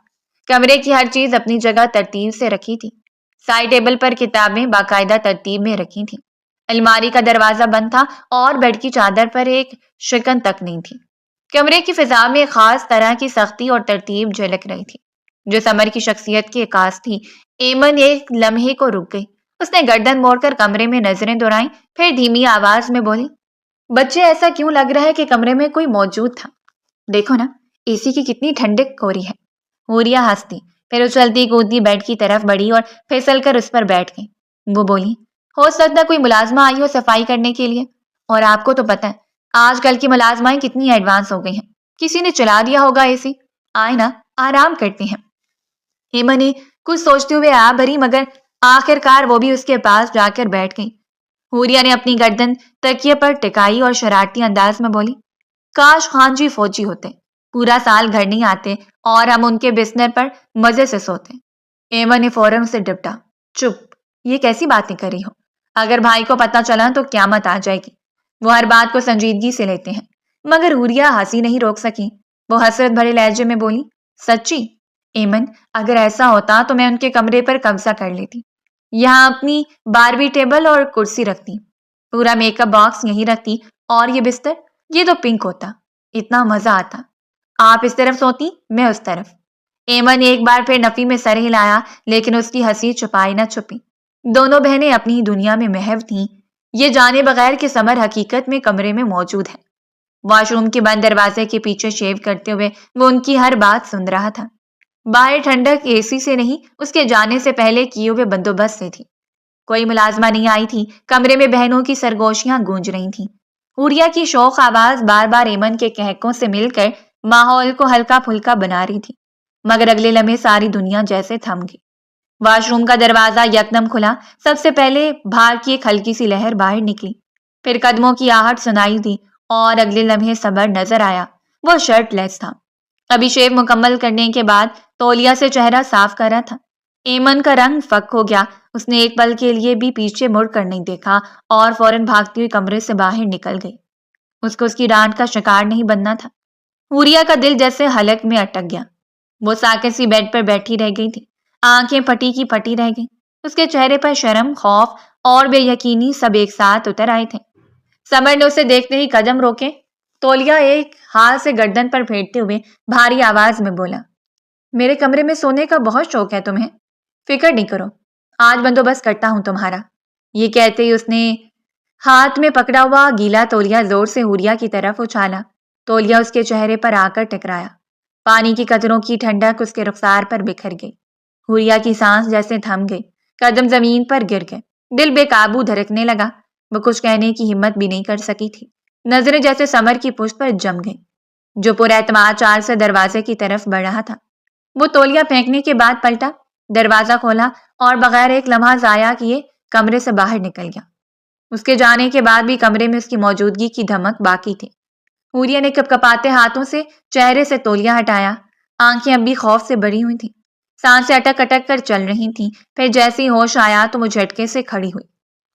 کمرے کی ہر چیز اپنی جگہ ترتیب سے رکھی تھی۔ سائڈ ٹیبل پر کتابیں باقاعدہ ترتیب میں رکھی تھیں۔ الماری کا دروازہ بند تھا اور بیڈ کی چادر پر ایک شکن تک نہیں تھی۔ کمرے کی فضا میں خاص طرح کی سختی اور ترتیب جھلک رہی تھی، جو سمر کی شخصیت کی عکاس تھی۔ ایمن ایک لمحے کو رک گئی۔ اس نے گردن موڑ کر کمرے میں نظریں دوڑائیں، پھر دھیمی آواز میں بولی، بچے ایسا کیوں لگ رہا ہے کہ کمرے میں کوئی موجود تھا؟ دیکھو نا، AC کی کتنی ٹھنڈک ہو رہی ہے۔ حوریا ہنس دی، پھر اچھلتی کودتی بیڈ کی طرف بڑھی اور پھسل کر اس پر بیٹھ گئی۔ وہ بولی، ہو سکتا کوئی ملازمہ آئی ہو صفائی کرنے کے لیے، اور آپ کو تو پتہ ہے آج کل کی ملازمائیں کتنی ایڈوانس ہو گئی ہیں، کسی نے چلا دیا ہوگا اے سی، آئے نا آرام کرتے ہیں۔ ایما نے کچھ سوچتے ہوئے آ بھری، مگر آخر کار وہ بھی اس کے پاس جا کر بیٹھ گئی۔ حوریہ نے اپنی گردن تکیے پر ٹکائی اور شرارتی انداز میں بولی، کاش خان جی فوجی ہوتے، پورا سال گھر نہیں آتے اور ہم ان کے بستر پر مزے سے سوتے۔ ایما نے فوراً اسے ڈپٹا، چپ، یہ کیسی باتیں کر رہی ہو؟ اگر بھائی کو پتہ چلا تو قیامت آ جائے گی۔ وہ ہر بات کو سنجیدگی سے لیتے ہیں۔ مگر حوریہ ہنسی نہیں روک سکی۔ وہ حسرت بھرے لہجے میں بولی، سچی؟ ایمن، اگر ایسا ہوتا تو میں ان کے کمرے پر قبضہ کر لیتی، یہاں اپنی باربی ٹیبل اور کرسی رکھتی، پورا میک اپ باکس یہیں رکھتی، اور یہ بستر، یہ تو پنک ہوتا، اتنا مزہ آتا۔ آپ اس طرف سوتی، میں اس طرف۔ ایمن نے ایک بار پھر نفی میں سر ہلایا، لیکن اس کی ہنسی چھپائی نہ چھپی۔ دونوں بہنیں اپنی دنیا میں محو تھیں، یہ جانے بغیر کہ سمر حقیقت میں کمرے میں موجود ہے۔ واش روم کے بند دروازے کے پیچھے شیو کرتے ہوئے وہ ان کی ہر بات سن رہا تھا۔ باہر ٹھنڈک اے سی سے نہیں، اس کے جانے سے پہلے کیے ہوئے بندوبست سے تھی۔ کوئی ملازمہ نہیں آئی تھی، کمرے میں بہنوں کی سرگوشیاں گونج رہی تھیں۔ حوریہ کی شوق آواز بار بار ایمن کے کہکوں سے مل کر ماحول کو ہلکا پھلکا بنا رہی تھی، مگر اگلے لمحے ساری دنیا جیسے تھم گئی۔ واش روم کا دروازہ یکدم کھلا، سب سے پہلے بھار کی ایک ہلکی سی لہر باہر نکلی، پھر قدموں کی آہٹ سنائی دی، اور اگلے لمحے صبر نظر آیا۔ وہ شرٹ لیس تھا، ابھی شیو مکمل کرنے کے بعد تولیہ سے چہرہ صاف کر رہا تھا۔ ایمن کا رنگ فک ہو گیا، اس نے ایک پل کے لیے بھی پیچھے مڑ کر نہیں دیکھا اور فوراً بھاگتی ہوئی کمرے سے باہر نکل گئی۔ اس کو اس کی ڈانٹ کا شکار نہیں بننا تھا۔ حوریہ کا دل جیسے حلق میں اٹک گیا۔ وہ ساکت سی بیڈ پر بیٹھی رہ گئی تھی، آنکھیں پھٹی کی پھٹی رہ گئیں۔ اس کے چہرے پر شرم، خوف اور بے یقینی سب ایک ساتھ اتر آئے تھے۔ سمر نے اسے دیکھتے ہی قدم روکے۔ تولیہ ایک ہاتھ سے گردن پر پھیرتے ہوئے بھاری آواز میں بولا، میرے کمرے میں سونے کا بہت شوق ہے تمہیں، فکر نہیں کرو، آج بندوبست کرتا ہوں تمہارا۔ یہ کہتے ہی اس نے ہاتھ میں پکڑا ہوا گیلا تولیہ زور سے حوریہ کی طرف اچھالا۔ تولیہ اس کے چہرے پر آ کر ٹکرایا، پانی کی قطروں کی ٹھنڈک اس کے رخسار پر بکھر گئی۔ حوریہ کی سانس جیسے تھم گئی، قدم زمین پر گر گئے، دل بے قابو دھڑکنے لگا۔ وہ کچھ کہنے کی ہمت بھی نہیں کر سکی تھی، نظریں جیسے سمر کی پشت پر جم گئیں، جو پر اعتماد چال سے دروازے کی طرف بڑھ رہا تھا۔ وہ تولیہ پھینکنے کے بعد پلٹا، دروازہ کھولا اور بغیر ایک لمحہ ضائع کیے کمرے سے باہر نکل گیا۔ اس کے جانے کے بعد بھی کمرے میں اس کی موجودگی کی دھمک باقی تھی۔ حوریہ نے کپکپاتے ہاتھوں سے چہرے سے تولیہ ہٹایا، آنکھیں اب بھی خوف سے بھری ہوئی تھیں، سانسیں اٹک اٹک کر چل رہی تھیں۔ پھر جیسے ہی ہوش آیا تو وہ جھٹکے سے کھڑی ہوئی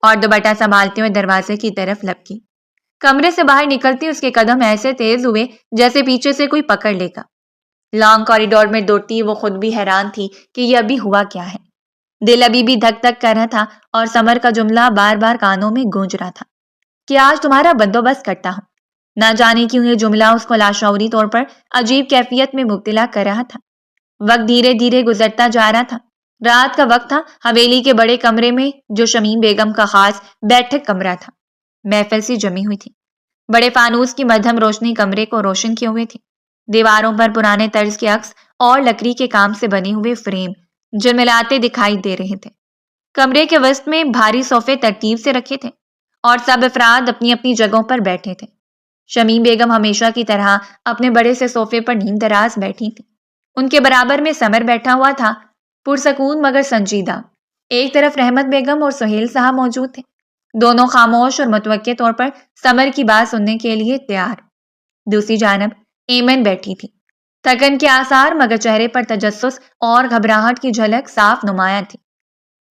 اور دوپٹہ سنبھالتے ہوئے دروازے کی طرف لپکی۔ کمرے سے باہر نکلتے اس کے قدم ایسے تیز ہوئے جیسے پیچھے سے کوئی پکڑ لے گا۔ لانگ کوریڈور میں دوڑتی وہ خود بھی حیران تھی کہ یہ ابھی ہوا کیا ہے۔ دل ابھی بھی دھک دھک کر رہا تھا اور سمر کا جملہ بار بار کانوں میں گونج رہا تھا کہ آج تمہارا بندوبست کرتا ہوں۔ نہ جانے کیوں یہ جملہ اس کو لاشعوری طور پر عجیب کیفیت میں مبتلا کر رہا تھا۔ وقت دھیرے دھیرے گزرتا جا رہا تھا۔ رات کا وقت تھا، حویلی کے بڑے کمرے میں جو شمیم بیگم کا خاص بیٹھک کمرہ تھا، محفل سی جمی ہوئی تھی۔ بڑے فانوس کی مدھم روشنی کمرے کو روشن کیے ہوئے تھی۔ دیواروں پر پرانے طرز کے عکس اور لکڑی کے کام سے بنے ہوئے فریم جلملاتے دکھائی دے رہے تھے۔ کمرے کے وسط میں بھاری صوفے ترتیب سے رکھے تھے اور سب افراد اپنی اپنی جگہوں پر بیٹھے تھے۔ شمیم بیگم ہمیشہ کی طرح اپنے بڑے سے صوفے پر نیم دراز بیٹھی تھی۔ ان کے برابر میں سمر بیٹھا ہوا تھا، پرسکون مگر سنجیدہ۔ ایک طرف رحمت بیگم اور سہیل صاحب موجود تھے، دونوں خاموش اور متوقع طور پر سمر کی بات سننے کے لیے تیار۔ دوسری جانب ایمن بیٹھی تھی، تھکن کے آثار مگر چہرے پر تجسس اور گھبراہٹ کی جھلک صاف نمایاں تھی۔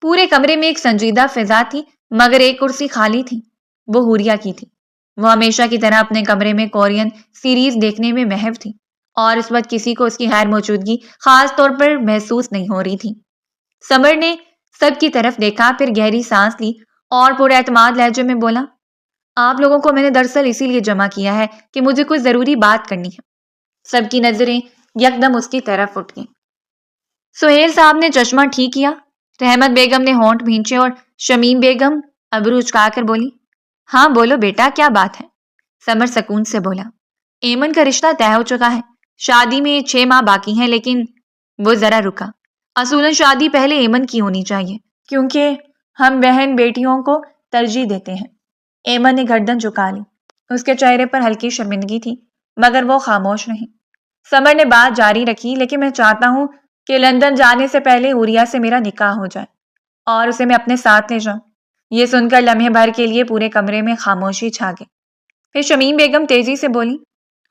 پورے کمرے میں ایک سنجیدہ فضا تھی، مگر ایک کرسی خالی تھی، وہ حوریہ کی تھی۔ وہ ہمیشہ کی طرح اپنے کمرے میں کورین سیریز دیکھنے میں محو تھی اور اس وقت کسی کو اس کی غیر موجودگی خاص طور پر محسوس نہیں ہو رہی تھی۔ سمر نے سب کی طرف دیکھا، پھر گہری سانس لی اور پورے اعتماد لہجے میں بولا، آپ لوگوں کو میں نے دراصل اسی لیے جمع کیا ہے کہ مجھے کوئی ضروری بات کرنی ہے۔ سب کی نظریں یکدم اس کی طرف اٹھ گئیں۔ سہیل صاحب نے چشمہ ٹھیک کیا، رحمت بیگم نے ہونٹ بھینچے اور شمیم بیگم ابرو اچکا کر بولی، ہاں بولو بیٹا، کیا بات ہے؟ سمر سکون سے بولا، ایمن کا رشتہ طے ہو چکا ہے، شادی میں 6 ماہ باقی ہیں، لیکن وہ ذرا رکا۔ اصولاً شادی پہلے ایمن کی ہونی چاہیے، کیونکہ ہم بہن بیٹیوں کو ترجیح دیتے ہیں۔ ایمن نے گردن جھکا لی۔ اس کے چہرے پر ہلکی شرمندگی تھی، مگر وہ خاموش نہیں۔ سمر نے بات جاری رکھی، لیکن میں چاہتا ہوں کہ لندن جانے سے پہلے حوریہ سے میرا نکاح ہو جائے اور اسے میں اپنے ساتھ لے جاؤں۔ یہ سن کر لمحے بھر کے لیے پورے کمرے میں خاموشی چھا گئی۔ پھر شمیم بیگم تیزی سے بولی،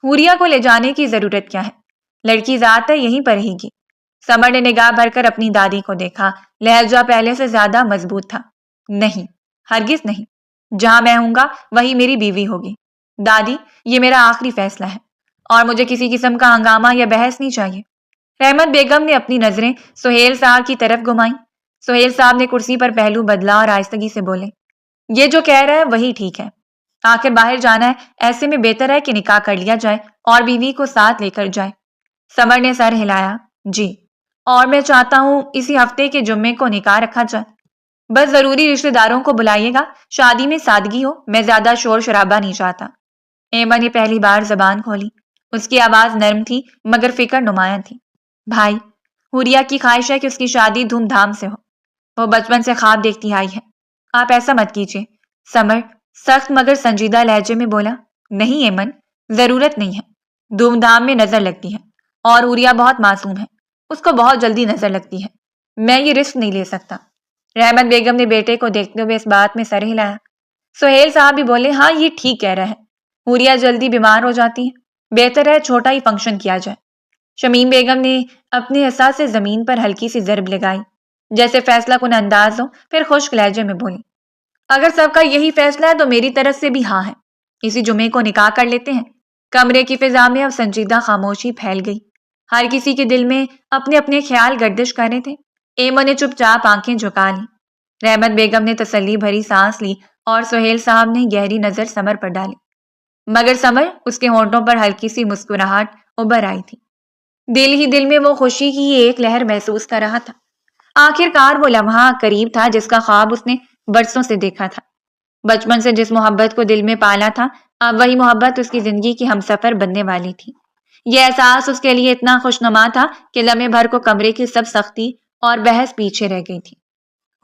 حوریہ کو لے جانے کی ضرورت کیا ہے؟ لڑکی ذات ہے، یہیں پر رہے گی۔ سمر نے نگاہ بھر کر اپنی دادی کو دیکھا۔ لہجہ پہلے سے زیادہ مضبوط تھا۔ نہیں، ہرگز نہیں۔ جہاں میں ہوں گا وہی میری بیوی ہوگی۔ دادی، یہ میرا آخری فیصلہ ہے اور مجھے کسی قسم کا ہنگامہ یا بحث نہیں چاہیے۔ رحمت بیگم نے اپنی نظریں سہیل صاحب کی طرف گھمائیں۔ سہیل صاحب نے کرسی پر پہلو بدلا اور آہستگی سے بولے، یہ جو کہہ رہا ہے وہی ٹھیک ہے۔ آخر باہر جانا ہے، ایسے میں بہتر ہے کہ نکاح کر لیا جائے اور بیوی کو ساتھ لے کر جائے۔ سمر نے سر ہلایا، جی، اور میں چاہتا ہوں اسی ہفتے کے جمعے کو نکاح رکھا جائے۔ بس ضروری رشتہ داروں کو بلائیے گا، شادی میں سادگی ہو، میں زیادہ شور شرابہ نہیں چاہتا۔ ایمن نے پہلی بار زبان کھولی۔ اس کی آواز نرم تھی مگر فکر نمایاں تھی۔ بھائی، حوریہ کی خواہش ہے کہ اس کی شادی دھوم دھام سے ہو۔ وہ بچپن سے خواب دیکھتی آئی ہے۔ آپ ایسا مت کیجیے۔ سمر سخت مگر سنجیدہ لہجے میں بولا، نہیں ایمن، ضرورت نہیں ہے۔ دھوم دھام میں نظر لگتی ہے اور حوریہ بہت معصوم ہے، اس کو بہت جلدی نظر لگتی ہے۔ میں یہ رسک نہیں لے سکتا۔ رحمت بیگم نے بیٹے کو دیکھتے ہوئے اس بات میں سر ہلایا۔ سہیل صاحب بھی بولے، ہاں یہ ٹھیک کہہ رہا ہے، حوریہ جلدی بیمار ہو جاتی ہے، بہتر ہے چھوٹا ہی فنکشن کیا جائے۔ شمیم بیگم نے اپنے احساس سے زمین پر ہلکی سی ضرب لگائی، جیسے فیصلہ کن انداز ہو، پھر خشک لہجے میں بولی، اگر سب کا یہی فیصلہ ہے تو میری طرف سے بھی ہاں ہے۔ اسی جمعے کو نکاح کر لیتے ہیں۔ کمرے کی فضا میں اب سنجیدہ خاموشی پھیل گئی۔ ہر کسی کے دل میں اپنے اپنے خیال گردش کر رہے تھے۔ ایمن نے چپ چاپ آنکھیں جھکا لی۔ رحمت بیگم نے تسلی بھری سانس لی اور سہیل صاحب نے گہری نظر سمر پر ڈالی، مگر سمر اس کے ہونٹوں پر ہلکی سی مسکراہٹ ابھر آئی تھی۔ دل ہی دل میں وہ خوشی کی ایک لہر محسوس کر رہا تھا۔ آخر کار وہ لمحہ قریب تھا جس کا خواب اس نے برسوں سے دیکھا تھا۔ بچپن سے جس محبت کو دل میں پالا تھا، اب وہی محبت اس کی زندگی کی ہمسفر بننے والی تھی۔ یہ احساس اس کے لیے اتنا خوشنما تھا کہ لمحے بھر کو کمرے کی سب سختی اور بحث پیچھے رہ گئی تھی۔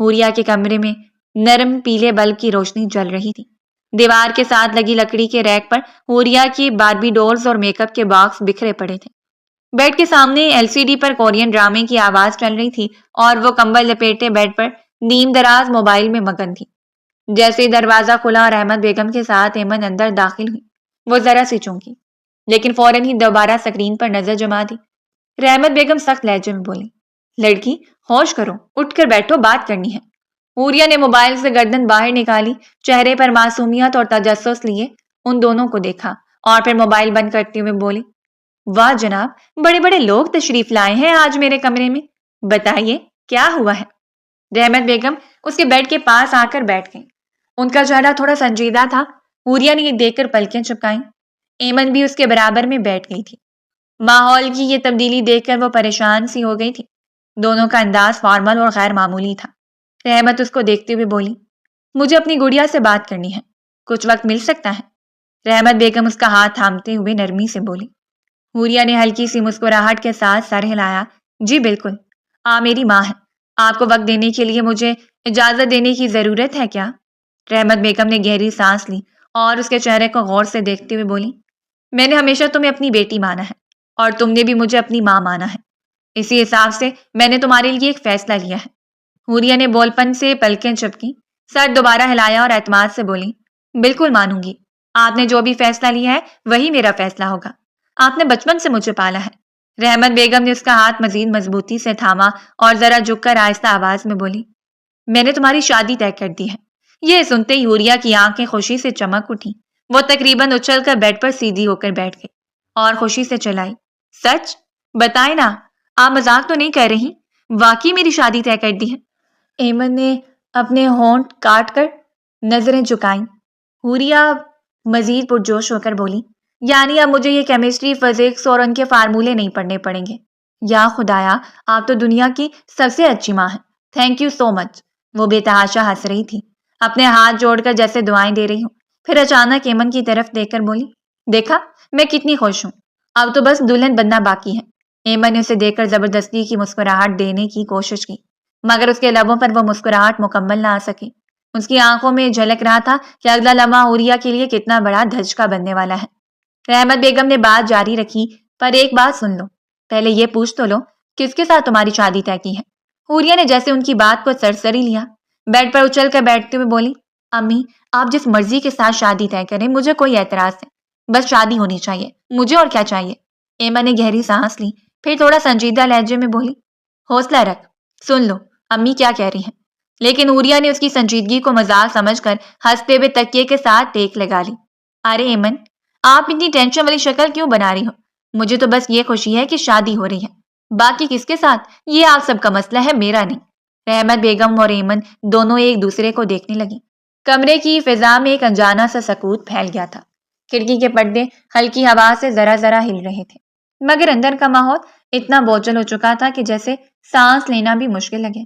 حوریہ کے کمرے میں نرم پیلے بلب کی روشنی جل رہی تھی۔ دیوار کے ساتھ لگی لکڑی کے ریک پر حوریہ کی باربی ڈولز اور میک اپ کے باکس بکھرے پڑے تھے۔ بیڈ کے سامنے ایل سی ڈی پر کورین ڈرامے کی آواز چل رہی تھی اور وہ کمبل لپیٹے بیڈ پر نیم دراز موبائل میں مگن تھی۔ جیسے دروازہ کھلا اور احمد بیگم کے ساتھ ایمن اندر داخل ہوئی، وہ ذرا سی چونکی، لیکن فوراً ہی دوبارہ سکرین پر نظر جما دی۔ رحمت بیگم سخت لہجے میں بولی، لڑکی ہوش کرو، اٹھ کر بیٹھو، بات کرنی ہے۔ حوریہ نے موبائل سے گردن باہر نکالی، چہرے پر معصومیت اور تجسس لیے ان دونوں کو دیکھا اور پھر موبائل بند کرتے ہوئے بولی، واہ جناب، بڑے بڑے لوگ تشریف لائے ہیں آج میرے کمرے میں، بتائیے کیا ہوا ہے۔ رحمت بیگم اس کے بیڈ کے پاس آ کر بیٹھ گئی۔ ان کا چہرہ تھوڑا سنجیدہ تھا۔ حوریہ نے یہ دیکھ کر پلکیں چپکائیں۔ ایمن بھی اس کے برابر میں بیٹھ گئی تھی۔ ماحول کی یہ تبدیلی دیکھ کر وہ پریشان سی ہو گئی تھی۔ دونوں کا انداز فارمل اور غیر معمولی تھا۔ رحمت اس کو دیکھتے ہوئے بولی، مجھے اپنی گڑیا سے بات کرنی ہے، کچھ وقت مل سکتا ہے؟ رحمت بیگم اس کا ہاتھ تھامتے ہوئے نرمی سے بولی۔ حوریہ نے ہلکی سی مسکراہٹ کے ساتھ سر ہلایا، جی بالکل، آپ میری ماں ہیں، آپ کو وقت دینے کے لیے مجھے اجازت دینے کی ضرورت ہے کیا؟ رحمت بیگم نے گہری سانس لی اور اس کے چہرے کو غور سے دیکھتے ہوئے بولی، میں نے ہمیشہ تمہیں اپنی بیٹی مانا ہے اور تم نے بھی مجھے اپنی ماں مانا ہے، اسی حساب سے میں نے تمہارے لیے ایک فیصلہ لیا ہے۔ حوریہ نے بول پن سے پلکیں چپکی، سر دوبارہ ہلایا اور اعتماد سے بولی، بالکل مانوں گی، آپ نے جو بھی فیصلہ لیا ہے وہی میرا فیصلہ ہوگا، آپ نے بچپن سے مجھے پالا ہے۔ رحمت بیگم نے اس کا ہاتھ مزید مضبوطی سے تھاما اور ذرا جھک کر آہستہ آواز میں بولی، میں نے تمہاری شادی طے کر دی ہے۔ یہ سنتے ہی حوریہ کی آنکھیں خوشی سے چمک اٹھی۔ وہ تقریباً اچھل کر بیڈ پر سیدھی ہو کر بیٹھ گئی اور خوشی سے چلائی، سچ بتائیں نا، آپ مذاق تو نہیں کر رہی؟ واقعی میری شادی طے کر دی ہے؟ ایمن نے اپنے ہونٹ کاٹ کر نظریں جھکائیں۔ حوریہ مزید پرجوش ہو کر بولی، یعنی اب مجھے یہ کیمسٹری، فزکس اور ان کے فارمولے نہیں پڑھنے پڑیں گے؟ یا خدایا، آپ تو دنیا کی سب سے اچھی ماں ہیں، تھینک یو سو مچ۔ وہ بے تحاشا ہنس رہی تھی، اپنے ہاتھ جوڑ کر جیسے دعائیں دے رہی ہوں۔ پھر اچانک ایمن کی طرف دیکھ کر بولی، دیکھا میں کتنی خوش ہوں، اب تو بس دلہن بننا باقی ہے۔ ایمن نے اسے دیکھ کر زبردستی کی مسکراہٹ دینے کی کوشش کی، مگر اس کے لبوں پر وہ مسکراہٹ مکمل نہ آ سکی۔ اس کی آنکھوں میں جھلک رہا تھا کہ اگلا لمحہ حوریہ کے لیے کتنا بڑا دھچکا بننے والا ہے۔ رحمت بیگم نے بات جاری رکھی، پر ایک بات سن لو، پہلے یہ پوچھ تو لو کس کے ساتھ تمہاری شادی طے کی ہے؟ حوریہ نے جیسے ان کی بات کو سرسری لیا، بیڈ پر اچھل کر بیٹھتے ہوئے بولی، امی آپ جس مرضی کے ساتھ شادی طے کریں، مجھے کوئی اعتراض نہیں، بس شادی ہونی چاہیے، مجھے اور کیا چاہیے۔ ایمن نے گہری سانس لی، پھر تھوڑا سنجیدہ لہجے میں بولی، حوصلہ رکھ، سن لو امی کیا کہہ رہی ہیں۔ لیکن حوریہ نے اس کی سنجیدگی کو مذاق سمجھ کر ہنستے ہوئے تکیے کے ساتھ ٹیک لگا لی۔ ارے ایمن آپ اتنی ٹینشن والی شکل کیوں بنا رہی ہو؟ مجھے تو بس یہ خوشی ہے کہ شادی ہو رہی ہے، باقی کس کے ساتھ یہ آپ سب کا مسئلہ ہے، میرا نہیں۔ رحمت بیگم اور ایمن دونوں ایک دوسرے کو دیکھنے لگی۔ کمرے کی فضا میں ایک انجانا سا سکوت پھیل گیا تھا۔ کھڑکی کے پردے ہلکی ہوا سے ذرا ذرا ہل رہے تھے، مگر اندر کا ماحول اتنا بوجھل ہو چکا تھا کہ جیسے سانس لینا بھی مشکل لگے۔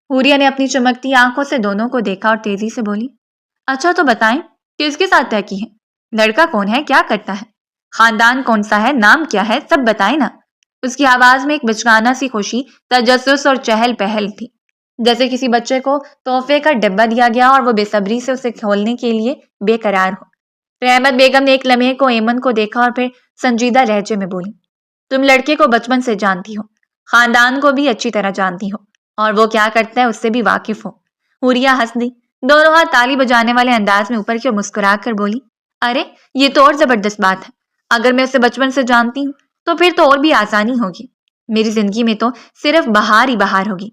حوریہ نے اپنی چمکتی آنکھوں سے دونوں کو دیکھا اور تیزی سے بولی، اچھا تو بتائیں کس کے ساتھ طے کی ہے؟ لڑکا کون ہے، کیا کرتا ہے، خاندان کون سا ہے، نام کیا ہے، سب بتائیں نا۔ اس کی آواز میں ایک بچگانہ سی خوشی، تجسس اور چہل پہل تھی، جیسے کسی بچے کو تحفے کا ڈبہ دیا گیا اور وہ بے صبری سے اسے کھولنے کے لیے بے قرار ہو۔ رحمت بیگم نے ایک لمحے کو ایمن کو دیکھا اور پھر سنجیدہ لہجے میں بولی، تم لڑکے کو بچپن سے جانتی ہو، خاندان کو بھی اچھی طرح جانتی ہو، اور وہ کیا کرتا ہے اس سے بھی واقف ہو۔ حوریہ ہنس دی، دونوں ہاتھ تالی بجانے والے انداز میں اوپر کی اور مسکرا کر بولی، ارے یہ تو اور زبردست بات ہے، اگر میں اسے بچپن سے جانتی ہوں تو پھر تو اور بھی آسانی ہوگی، میری زندگی میں تو صرف بہار ہی بہار ہوگی۔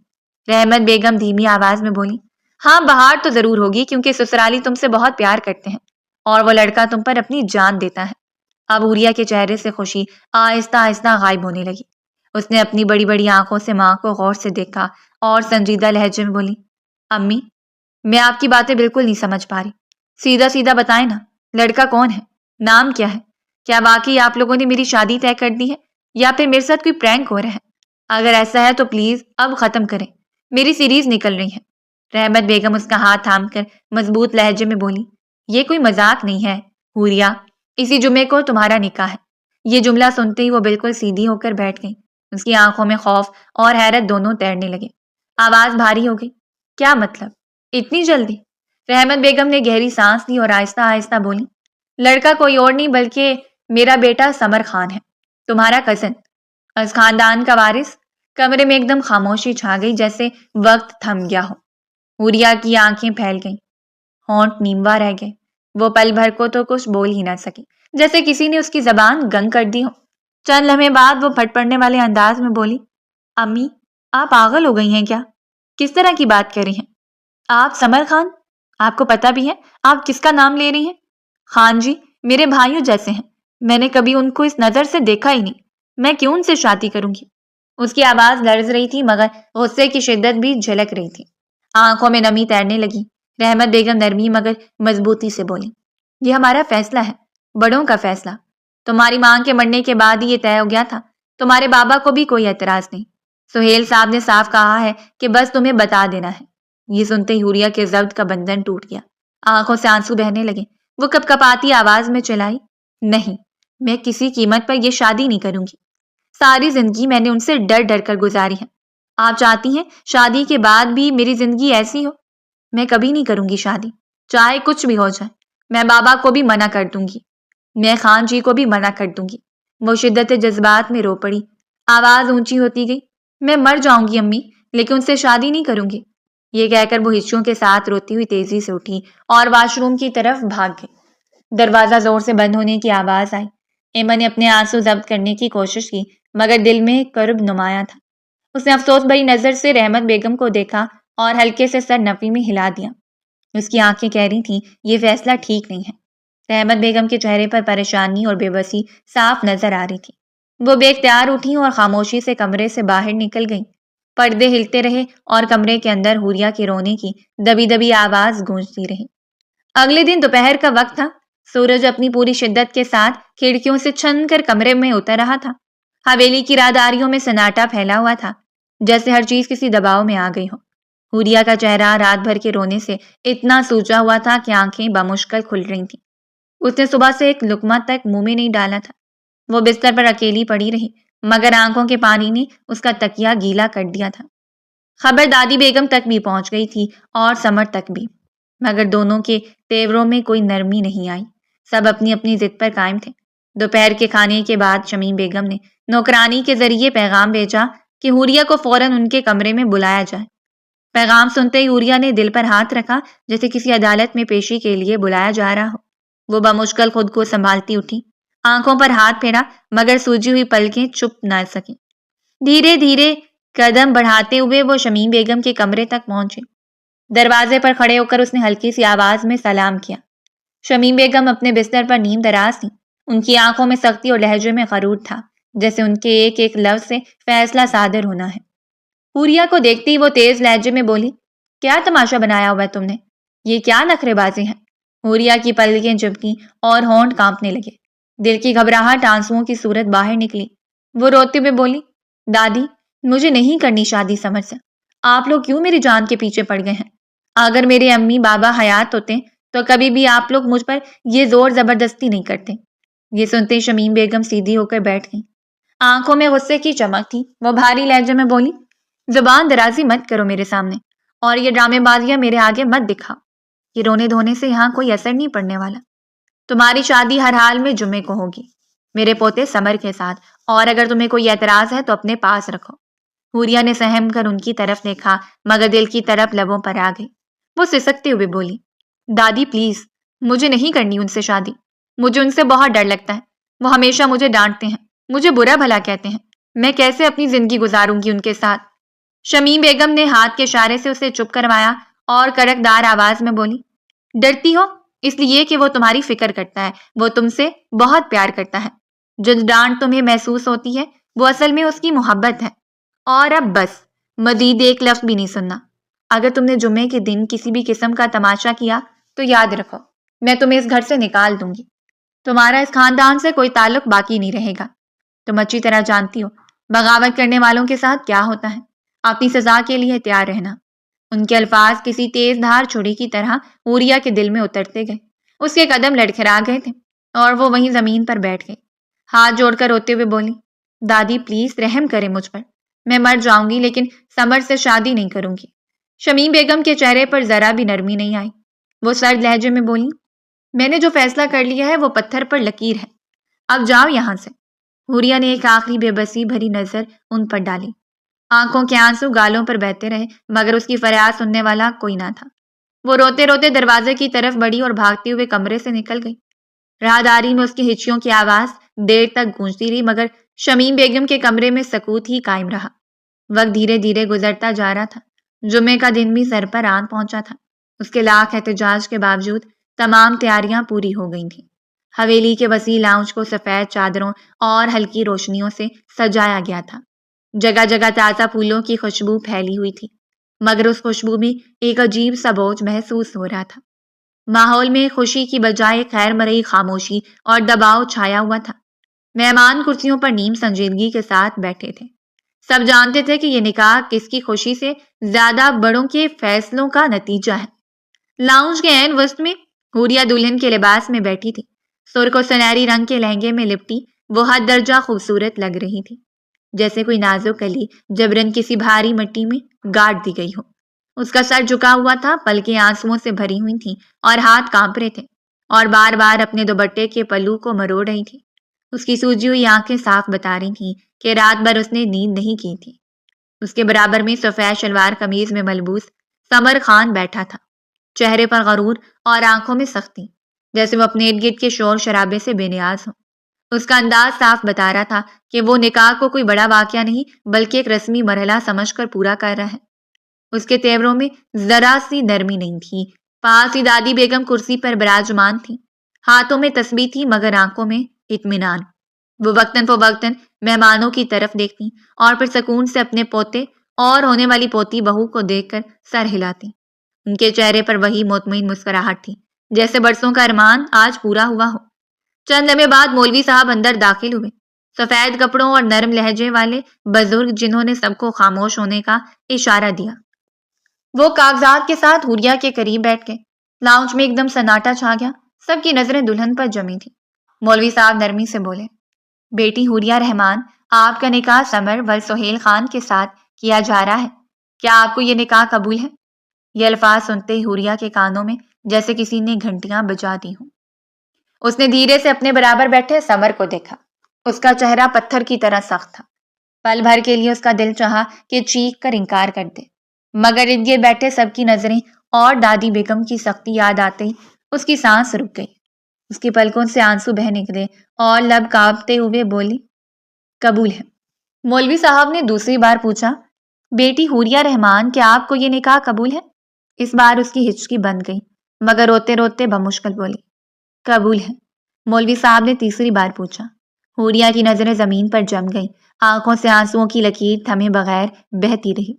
رحمت بیگم دھیمی آواز میں بولی، ہاں بہار تو ضرور ہوگی، کیونکہ سسرالی تم سے بہت پیار کرتے ہیں اور وہ لڑکا تم پر اپنی جان دیتا ہے۔ اب حوریہ کے چہرے سے خوشی آہستہ آہستہ غائب ہونے لگی۔ اس نے اپنی بڑی بڑی آنکھوں سے ماں کو غور سے دیکھا اور سنجیدہ لہجے میں بولی، امی میں آپ کی باتیں بالکل نہیں سمجھ پا رہی، سیدھا سیدھا بتائیں نا، لڑکا کون ہے، نام کیا ہے، کیا واقعی آپ لوگوں نے میری شادی طے کر دی ہے یا پھر میرے ساتھ کوئی پرینک ہو رہا ہے؟ اگر ایسا ہے تو پلیز اب ختم کریں، میری سیریز نکل رہی ہے۔ رحمت بیگم اس کا ہاتھ تھام کر مضبوط لہجے میں بولی، یہ کوئی مذاق نہیں ہے حوریہ، اسی جمعے کو تمہارا نکاح ہے۔ یہ جملہ سنتے ہی وہ بالکل سیدھی ہو کر بیٹھ گئی، اس کی آنکھوں میں خوف اور حیرت دونوں تیرنے لگے، آواز بھاری ہو گئی، کیا مطلب اتنی جلدی؟ رحمت بیگم نے گہری سانس لی اور آہستہ آہستہ بولی، لڑکا کوئی اور نہیں بلکہ میرا بیٹا سمر خان ہے، تمہارا کزن، اس خاندان کا وارث۔ کمرے میں ایک دم خاموشی چھا گئی، جیسے وقت تھم گیا ہو۔ حوریہ کی آنکھیں پھیل گئیں، ہونٹ نیموا رہ گئے، وہ پل بھر کو تو کچھ بول ہی نہ سکی، جیسے کسی نے اس کی زبان گنگ کر دی ہو۔ چند لمحے بعد وہ پھٹ پڑنے والے انداز میں بولی، امی آپ پاگل ہو گئی ہیں کیا؟ کس طرح کی بات کر رہی ہیں آپ؟ سمر خان، آپ کو پتہ بھی ہے آپ کس کا نام لے رہی ہیں؟ خان جی میرے بھائیوں جیسے ہیں، میں نے کبھی ان کو اس نظر سے دیکھا ہی نہیں، میں کیوں ان سے شادی کروں گی؟ اس کی آواز لرز رہی تھی، مگر غصے کی شدت بھی جھلک رہی تھی، آنکھوں میں نمی تیرنے لگی۔ رحمت بیگم نرمی مگر مضبوطی سے بولی، یہ ہمارا فیصلہ ہے، بڑوں کا فیصلہ، تمہاری ماں کے مرنے کے بعد ہی یہ طے ہو گیا تھا، تمہارے بابا کو بھی کوئی اعتراض نہیں، سہیل صاحب نے صاف کہا ہے کہ بس تمہیں بتا دینا ہے۔ یہ سنتے ہی حوریہ کے ضبط کا بندھن ٹوٹ گیا، آنکھوں سے آنسو بہنے لگے، وہ کپ کپاتی آواز میں چلائی، نہیں میں کسی قیمت پر یہ شادی نہیں کروں گی، ساری زندگی میں نے ان سے ڈر ڈر کر گزاری ہے، آپ چاہتی ہیں شادی کے بعد بھی میری زندگی ایسی ہو؟ میں کبھی نہیں کروں گی شادی، چاہے کچھ بھی ہو جائے، میں بابا کو بھی منع کر دوں گی، میں خان جی کو بھی منع کر دوں گی۔ وہ شدت جذبات میں رو پڑی، آواز اونچی ہوتی گئی، میں مر جاؤں گی امی لیکن ان سے شادی نہیں کروں گی۔ یہ کہہ کر وہ ہچکیوں کے ساتھ روتی ہوئی تیزی سے اٹھی اور واش روم کی طرف بھاگ گئی۔ دروازہ زور سے بند ہونے کی آواز آئی، ایمن نے اپنے آنسو ضبط کرنے کی کوشش کی، مگر دل میں کرب نمایاں تھا۔ اس نے افسوس بھری نظر سے رحمت بیگم کو دیکھا اور ہلکے سے سر نفی میں ہلا دیا۔ اس کی آنکھیں کہہ رہی تھیں یہ فیصلہ ٹھیک نہیں ہے۔ رحمت بیگم کے چہرے پر پریشانی اور بے بسی صاف نظر آ رہی تھی۔ وہ بے اختیار اٹھی اور خاموشی سے کمرے سے باہر نکل گئی۔ پردے ہلتے رہے اور کمرے کے اندر حوریہ کے رونے کی دبی دبی آواز گونجتی رہی۔ اگلے دن دوپہر کا وقت تھا، سورج اپنی پوری شدت کے ساتھ کھڑکیوں سے چھن کر کمرے میں اتر رہا تھا۔ حویلی کی راہداریوں میں سناٹا پھیلا ہوا تھا، جیسے ہر چیز کسی دباؤ میں آ گئی ہو۔ حوریہ کا چہرہ رات بھر کے رونے سے اتنا سوجا ہوا تھا کہ آنکھیں بمشکل کھل رہی تھیں۔ اس نے صبح سے ایک لقمہ تک منہ میں نہیں ڈالا تھا۔ وہ بستر پر اکیلی پڑی رہی، مگر آنکھوں کے پانی نے اس کا تکیا گیلا کر دیا تھا۔ خبر دادی بیگم تک بھی پہنچ گئی تھی اور سمر تک بھی، مگر دونوں کے تیوروں میں کوئی نرمی نہیں آئی۔ سب اپنی اپنی ضد پر قائم تھے۔ دوپہر کے کھانے کے بعد شمیم بیگم نے نوکرانی کے ذریعے پیغام بھیجا کہ حوریہ کو فوراً ان کے کمرے میں بلایا جائے۔ پیغام سنتے ہی حوریہ نے دل پر ہاتھ رکھا جیسے کسی عدالت میں پیشی کے لیے بلایا جا رہا ہو۔ وہ بمشکل خود کو سنبھالتی اٹھی، آنکھوں پر ہاتھ پھیرا مگر سوجی ہوئی پلکیں چپ نہ سکیں۔ دھیرے دھیرے قدم بڑھاتے ہوئے وہ شمیم بیگم کے کمرے تک پہنچے۔ دروازے پر کھڑے ہو کر اس نے ہلکی سی آواز میں سلام کیا۔ شمیم بیگم اپنے بستر پر نیم دراز تھیں۔ ان کی آنکھوں میں سختی اور لہجے میں غرور تھا، جیسے ان کے ایک ایک لفظ سے فیصلہ صادر ہونا ہے۔ حوریہ کو دیکھتے ہی وہ تیز لہجے میں بولی، کیا تماشا بنایا ہوا ہے تم نے؟ یہ کیا نخرے بازی ہیں؟ حوریہ کی پلکیں جھپکیں اور ہونٹ کانپنے لگے۔ دل کی گھبراہٹ آنسوؤں کی صورت باہر نکلی۔ وہ روتے ہوئے بولی، دادی مجھے نہیں کرنی شادی سمر سے۔ آپ لوگ کیوں میری جان کے پیچھے پڑ گئے ہیں؟ اگر میرے امی بابا حیات ہوتے تو کبھی بھی آپ لوگ مجھ پر یہ زور زبردستی نہیں کرتے۔ یہ سنتے شمیم بیگم سیدھی ہو کر بیٹھ گئی۔ آنکھوں میں غصے کی چمک تھی۔ وہ بھاری لہجے میں بولی، زبان درازی مت کرو میرے سامنے، اور یہ ڈرامے بازیاں میرے آگے مت دکھاؤ۔ یہ رونے دھونے سے یہاں کوئی اثر نہیں پڑنے والا۔ تمہاری شادی ہر حال میں جمعے کو ہوگی، میرے پوتے سمر کے ساتھ، اور اگر تمہیں کوئی اعتراض ہے تو اپنے پاس رکھو۔ حوریہ نے سہم کر ان کی طرف دیکھا مگر دل کی طرف لبوں پر آ گئی۔ وہ سسکتے ہوئے بولی، دادی پلیز مجھے نہیں کرنی ان سے شادی۔ مجھے ان سے بہت ڈر لگتا ہے۔ وہ ہمیشہ مجھے ڈانٹتے ہیں، مجھے برا بھلا کہتے ہیں۔ میں کیسے اپنی زندگی گزاروں گی ان کے ساتھ؟ شمیم بیگم نے ہاتھ کے اشارے سے اسے چپ کروایا اور کڑکدار آواز میں بولی، ڈرتی ہو اس لیے کہ وہ تمہاری فکر کرتا ہے، وہ تم سے بہت پیار کرتا ہے۔ جو ڈانٹ تمہیں محسوس ہوتی ہے وہ اصل میں اس کی محبت ہے۔ اور اب بس، مزید ایک لفظ بھی نہیں سننا۔ اگر تم نے جمعے کے دن کسی بھی قسم کا تماشا کیا تو یاد رکھو میں تمہیں اس گھر سے نکال دوں گی۔ تمہارا اس خاندان سے کوئی تعلق باقی نہیں رہے گا۔ تم اچھی طرح جانتی ہو بغاوت کرنے والوں کے ساتھ کیا ہوتا ہے۔ اپنی سزا کے لیے تیار رہنا۔ ان کے الفاظ کسی تیز دھار چھری کی طرح حوریہ کے دل میں اترتے گئے۔ اس کے قدم لڑکھڑا گئے تھے اور وہ وہیں زمین پر بیٹھ گئی۔ ہاتھ جوڑ کر روتے ہوئے بولی، دادی پلیز رحم کرے مجھ پر۔ میں مر جاؤں گی لیکن سمر سے شادی نہیں کروں گی۔ شمیم بیگم کے چہرے پر ذرا بھی نرمی نہیں آئی۔ وہ سرد لہجے میں بولی، میں نے جو فیصلہ کر لیا ہے وہ پتھر پر لکیر ہے، اب جاؤ یہاں سے۔ حوریہ نے ایک آخری بے بسی بھری نظر ان پر ڈالی۔ آنکھوں کے آنسو گالوں پر بہتے رہے مگر اس کی فریاد سننے والا کوئی نہ تھا۔ وہ روتے روتے دروازے کی طرف بڑھی اور بھاگتے ہوئے کمرے سے نکل گئی۔ راہداری میں اس کی ہچیوں کی آواز دیر تک گونجتی رہی مگر شمیم بیگم کے کمرے میں سکوت ہی قائم رہا۔ وقت دھیرے دھیرے گزرتا جا رہا تھا۔ جمعے کا دن بھی سر پر آن پہنچا تھا۔ اس کے لاکھ احتجاج کے باوجود تمام تیاریاں پوری ہو گئی تھیں۔ حویلی کے وسیع لاؤنج کو سفید چادروں اور ہلکی روشنیوں سے سجایا گیا تھا۔ جگہ جگہ تازہ پھولوں کی خوشبو پھیلی ہوئی تھی مگر اس خوشبو میں ایک عجیب سا بوجھ محسوس ہو رہا تھا۔ ماحول میں خوشی کی بجائے خیر مرئی خاموشی اور دباؤ چھایا ہوا تھا۔ مہمان کرسیوں پر نیم سنجیدگی کے ساتھ بیٹھے تھے۔ سب جانتے تھے کہ یہ نکاح کس کی خوشی سے زیادہ بڑوں کے فیصلوں کا نتیجہ ہے۔ لاؤنج کے عین وسط میں حوریہ دلہن کے لباس میں بیٹھی تھی۔ سرخ و سنہری رنگ کے لہنگے میں لپٹی وہ حد درجہ خوبصورت لگ رہی تھی، جیسے کوئی نازک کلی جبرن کسی بھاری مٹی میں گاڑ دی گئی ہو۔ اس کا سر جھکا ہوا تھا، پلکیں آنسوؤں سے بھری ہوئی تھیں اور ہاتھ کانپ رہے تھے اور بار بار اپنے دوپٹے کے پلو کو مروڑ رہی تھی۔ اس کی سوجی ہوئی آنکھیں صاف بتا رہی تھیں کہ رات بھر اس نے نیند نہیں کی تھی۔ اس کے برابر میں سفید شلوار قمیض میں ملبوس سمر خان بیٹھا تھا، چہرے پر غرور اور آنکھوں میں سختی، جیسے وہ اپنے ارد گرد کے شور شرابے سے بے نیاز ہو۔ اس کا انداز صاف بتا رہا تھا کہ وہ نکاح کو کوئی بڑا واقعہ نہیں بلکہ ایک رسمی مرحلہ سمجھ کر پورا کر رہا ہے۔ اس کے تیوروں میں ذرا سی نرمی نہیں تھی۔ پاس ہی دادی بیگم کرسی پر براجمان تھی، ہاتھوں میں تسبیح تھی مگر آنکھوں میں اطمینان۔ وہ وقتاً فوقتاً مہمانوں کی طرف دیکھتی اور پھر سکون سے اپنے پوتے اور ہونے والی پوتی بہو کو دیکھ کر سر ہلاتی۔ ان کے چہرے پر وہی مطمئن مسکراہٹ تھی جیسے برسوں کا ارمان آج پورا ہوا ہو۔ چند لمحے بعد مولوی صاحب اندر داخل ہوئے، سفید کپڑوں اور نرم لہجے والے بزرگ جنہوں نے سب کو خاموش ہونے کا اشارہ دیا۔ وہ کاغذات کے ساتھ حوریہ کے قریب بیٹھ گئے۔ لاؤنج میں ایک دم سناٹا چھا گیا، سب کی نظریں دلہن پر جمی تھی۔ مولوی صاحب نرمی سے بولے، بیٹی حوریہ رحمان، آپ کا نکاح سمر و سہیل خان کے ساتھ کیا جا رہا ہے، کیا آپ کو یہ نکاح قبول ہے؟ یہ الفاظ سنتے ہی حوریہ کے کانوں میں جیسے کسی نے گھنٹیاں بجا دی ہوں۔ اس نے دھیرے سے اپنے برابر بیٹھے سمر کو دیکھا۔ اس کا چہرہ پتھر کی طرح سخت تھا۔ پل بھر کے لیے اس کا دل چاہا کہ چیخ کر انکار کر دے، مگر ارد گرد بیٹھے سب کی نظریں اور دادی بیگم کی سختی یاد آتے ہی اس کی سانس رک گئی۔ اس کی پلکوں سے آنسو بہہ نکلے اور لب کانپتے ہوئے بولی، قبول ہے۔ مولوی صاحب نے دوسری بار پوچھا، بیٹی حوریہ رحمان، کیا آپ کو یہ نکاح قبول ہے؟ اس بار اس کی ہچکی بند گئی، مگر روتے روتے بمشکل بولی، قبول ہے۔ مولوی صاحب نے تیسری بار پوچھا۔ حوریہ کی نظریں زمین پر جم گئیں، آنکھوں سے آنسوؤں کی لکیر تھمے بغیر بہتی رہی۔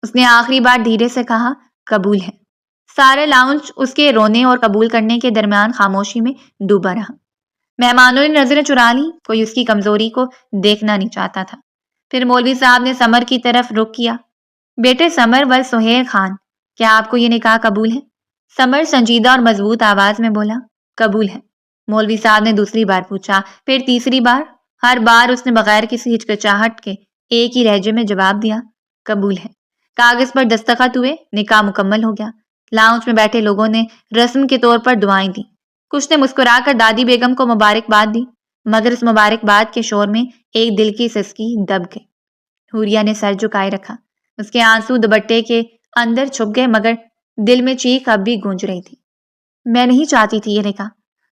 اس نے آخری بار دھیرے سے کہا، قبول ہے۔ سارے لاؤنج اس کے رونے اور قبول کرنے کے درمیان خاموشی میں ڈوبا رہا۔ مہمانوں نے نظریں چرا لیں، کوئی اس کی کمزوری کو دیکھنا نہیں چاہتا تھا۔ پھر مولوی صاحب نے سمر کی طرف رخ کیا، بیٹے سمر و سہیل خان، کیا آپ کو یہ نکاح قبول ہے؟ سمر سنجیدہ اور مضبوط آواز میں بولا، قبول ہے۔ مولوی صاحب نے دوسری بار پوچھا، پھر تیسری بار۔ ہر بار اس نے بغیر کسی ہچکچاہٹ کے ایک ہی لہجے میں جواب دیا، قبول ہے۔ کاغذ پر دستخط ہوئے، نکاح مکمل ہو گیا۔ لاؤنج میں بیٹھے لوگوں نے رسم کے طور پر دعائیں دیں۔ کچھ نے مسکرا کر دادی بیگم کو مبارکباد دی، مگر اس مبارکباد کے شور میں ایک دل کی سسکی دب گئی۔ حوریہ نے سر جھکائے رکھا، اس کے آنسو دوپٹے کے اندر چھپ گئے، مگر دل میں چیخ اب بھی گونج رہی تھی۔ میں نہیں چاہتی تھی یہ نکاح۔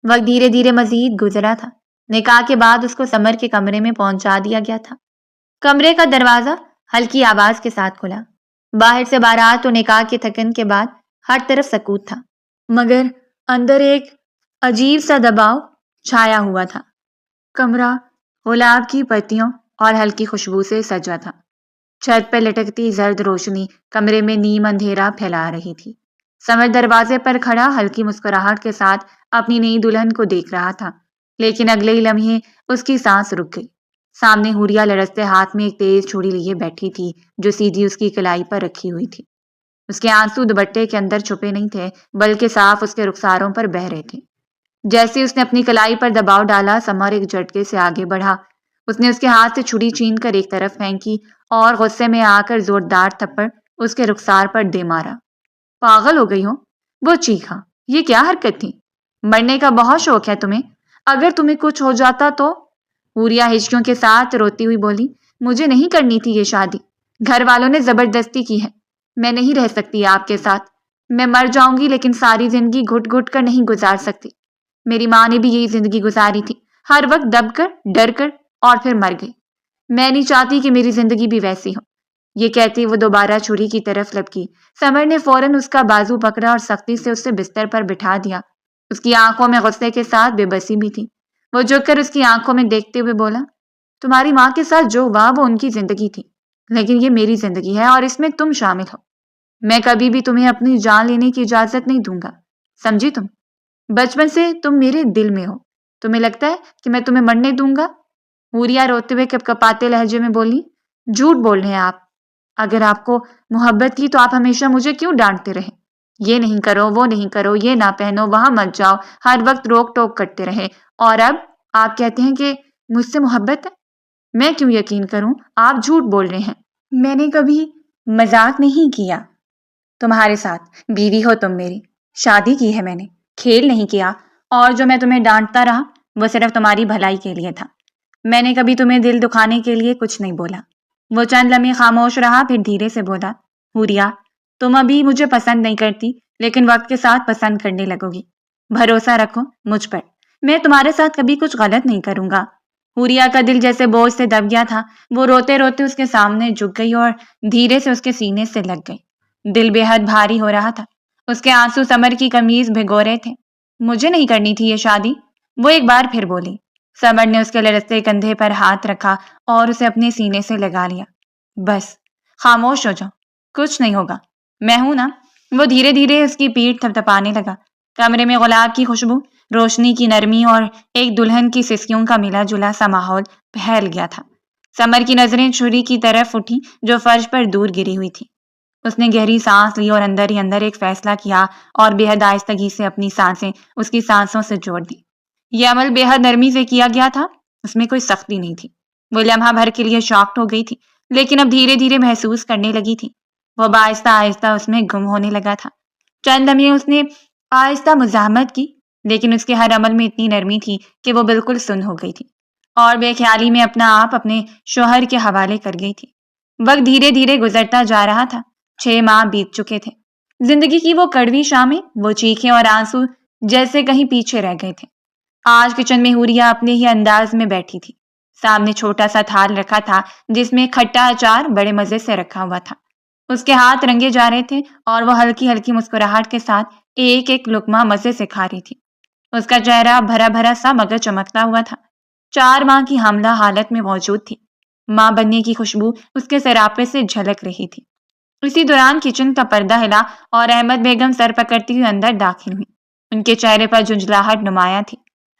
وقت دھیرے دھیرے مزید گزرا تھا۔ نکاح کے بعد اس کو سمر کے کمرے میں پہنچا دیا گیا تھا۔ کمرے کا دروازہ ہلکی آواز کے ساتھ کھلا۔ باہر سے بارات و نکاح کے تھکن کے بعد ہر طرف سکوت تھا، مگر اندر ایک عجیب سا دباؤ چھایا ہوا تھا۔ کمرہ گلاب کی پتیوں اور ہلکی خوشبو سے سجا تھا۔ چھت پر لٹکتی زرد روشنی کمرے میں نیم اندھیرا پھیلا رہی تھی۔ سمر دروازے پر کھڑا ہلکی مسکراہٹ کے ساتھ اپنی نئی دلہن کو دیکھ رہا تھا، لیکن اگلے ہی لمحے اس کی سانس رک گئی۔ سامنے حوریہ لرزتے ہاتھ میں ایک تیز چھڑی لیے بیٹھی تھی، جو سیدھی اس کی کلائی پر رکھی ہوئی تھی۔ اس کے آنسو دوپٹے کے اندر چھپے نہیں تھے، بلکہ صاف اس کے رخساروں پر بہہ رہے تھے۔ جیسے اس نے اپنی کلائی پر دباؤ ڈالا، سمر ایک جھٹکے سے آگے بڑھا۔ اس نے اس کے ہاتھ سے چھڑی چھین کر ایک طرف پھینکی اور غصے میں آ کر زوردار تھپڑ اس کے رخسار پر دے مارا۔ پاگل ہو گئی ہو؟ وہ چیخا، یہ کیا حرکت تھی؟ مرنے کا بہت شوق ہے تمہیں؟ اگر تمہیں کچھ ہو جاتا تو؟ حوریہ ہچکیوں کے ساتھ روتی ہوئی بولی، مجھے نہیں کرنی تھی یہ شادی، گھر والوں نے زبردستی کی ہے۔ میں نہیں رہ سکتی آپ کے ساتھ۔ میں مر جاؤں گی، لیکن ساری زندگی گھٹ گھٹ کر نہیں گزار سکتی۔ میری ماں نے بھی یہی زندگی گزاری تھی، ہر وقت دب کر، ڈر کر، اور پھر مر گئی۔ میں نہیں چاہتی کہ میری زندگی بھی ویسی ہو۔ یہ کہتی وہ دوبارہ چھری کی طرف لپکی۔ سمر نے فوراً اس کا بازو پکڑا اور سختی سے اسے بستر پر بٹھا دیا۔ اس کی آنکھوں میں غصے کے ساتھ بے بسی بھی تھی۔ وہ جھک کر اس کی آنکھوں میں دیکھتے ہوئے بولا، تمہاری ماں کے ساتھ جو ہوا وہ ان کی زندگی تھی، لیکن یہ میری زندگی ہے اور اس میں تم شامل ہو۔ میں کبھی بھی تمہیں اپنی جان لینے کی اجازت نہیں دوں گا، سمجھی تم؟ بچپن سے تم میرے دل میں ہو، تمہیں لگتا ہے کہ میں تمہیں مرنے دوں گا؟ حوریہ روتے ہوئے کپ کپاتے لہجے میں بولی، جھوٹ بول رہے ہیں آپ۔ اگر آپ کو محبت تھی تو آپ ہمیشہ مجھے کیوں ڈانٹتے رہے؟ یہ نہیں کرو، وہ نہیں کرو، یہ نہ پہنو، وہاں مت جاؤ، ہر وقت روک ٹوک کرتے رہے، اور اب آپ کہتے ہیں کہ مجھ سے محبت ہے؟ میں کیوں یقین کروں؟ آپ جھوٹ بول رہے ہیں۔ میں نے کبھی مذاق نہیں کیا تمہارے ساتھ، بیوی ہو تم میری، شادی کی ہے میں نے، کھیل نہیں کیا، اور جو میں تمہیں ڈانٹتا رہا وہ صرف تمہاری بھلائی کے لیے تھا۔ میں نے کبھی تمہیں دل دکھانے کے لیے کچھ نہیں بولا۔ وہ چند لمحے خاموش رہا، پھر دھیرے سے بولا، حوریہ، تم ابھی مجھے پسند نہیں کرتی، لیکن وقت کے ساتھ پسند کرنے لگو گی۔ بھروسہ رکھو مجھ پر، میں تمہارے ساتھ کبھی کچھ غلط نہیں کروں گا۔ حوریہ کا دل جیسے بوجھ سے دب گیا تھا، وہ روتے روتے اس کے سامنے جھک گئی اور دھیرے سے اس کے سینے سے لگ گئی۔ دل بے حد بھاری ہو رہا تھا، اس کے آنسو سمر کی قمیض بھگو رہے تھے۔ مجھے نہیں کرنی تھی یہ شادی، وہ ایک بار پھر بولی۔ سمر نے اس کے لرزتے کندھے پر ہاتھ رکھا اور اسے اپنے سینے سے لگا لیا۔ بس خاموش ہو جاؤ، کچھ نہیں ہوگا، میں ہوں نا۔ وہ دھیرے دھیرے اس کی پیٹھ تھپتھپانے لگا۔ کمرے میں گلاب کی خوشبو، روشنی کی نرمی اور ایک دلہن کی سسکیوں کا ملا جلا سا ماحول پھیل گیا تھا۔ سمر کی نظریں چھری کی طرف اٹھی جو فرش پر دور گری ہوئی تھی۔ اس نے گہری سانس لی اور اندر ہی اندر ایک فیصلہ کیا اور بے حد آہستگی سے اپنی سانسیں اس کی سانسوں سے جوڑ دی۔ یہ عمل بے حد نرمی سے کیا گیا تھا، اس میں کوئی سختی نہیں تھی۔ وہ لمحہ بھر کے لیے شاکڈ ہو گئی تھی، لیکن اب دھیرے دھیرے محسوس کرنے لگی تھی۔ وہ آہستہ آہستہ اس میں گم ہونے لگا تھا۔ چند لمحے اس نے آہستہ مزاحمت کی، لیکن اس کے ہر عمل میں اتنی نرمی تھی کہ وہ بالکل سن ہو گئی تھی اور بے خیالی میں اپنا آپ اپنے شوہر کے حوالے کر گئی تھی۔ وقت دھیرے دھیرے گزرتا جا رہا تھا۔ 6 ماہ بیت چکے تھے۔ زندگی کی وہ کڑوی شامیں، وہ چیخیں اور آنسو جیسے کہیں پیچھے رہ گئے تھے۔ آج کچن میں حوریا اپنے ہی انداز میں بیٹھی تھی۔ سامنے چھوٹا سا تھال رکھا تھا جس میں کھٹا اچار بڑے مزے سے رکھا ہوا تھا۔ اس کے ہاتھ رنگے جا رہے تھے اور وہ ہلکی ہلکی مسکراہٹ کے ساتھ ایک ایک لقمہ مزے سے کھا رہی تھی۔ اس کا چہرہ بھرا بھرا سا مگر چمکتا ہوا تھا۔ 4 ماہ کی حاملہ حالت میں موجود تھی۔ ماں بننے کی خوشبو اس کے سراپے سے جھلک رہی تھی۔ اسی دوران کچن کا پردہ ہلا اور احمد بیگم سر پکڑتی ہوئی اندر داخل ہوئی۔ ان کے چہرے پر جھنجھلاہٹ نمایاں تھی۔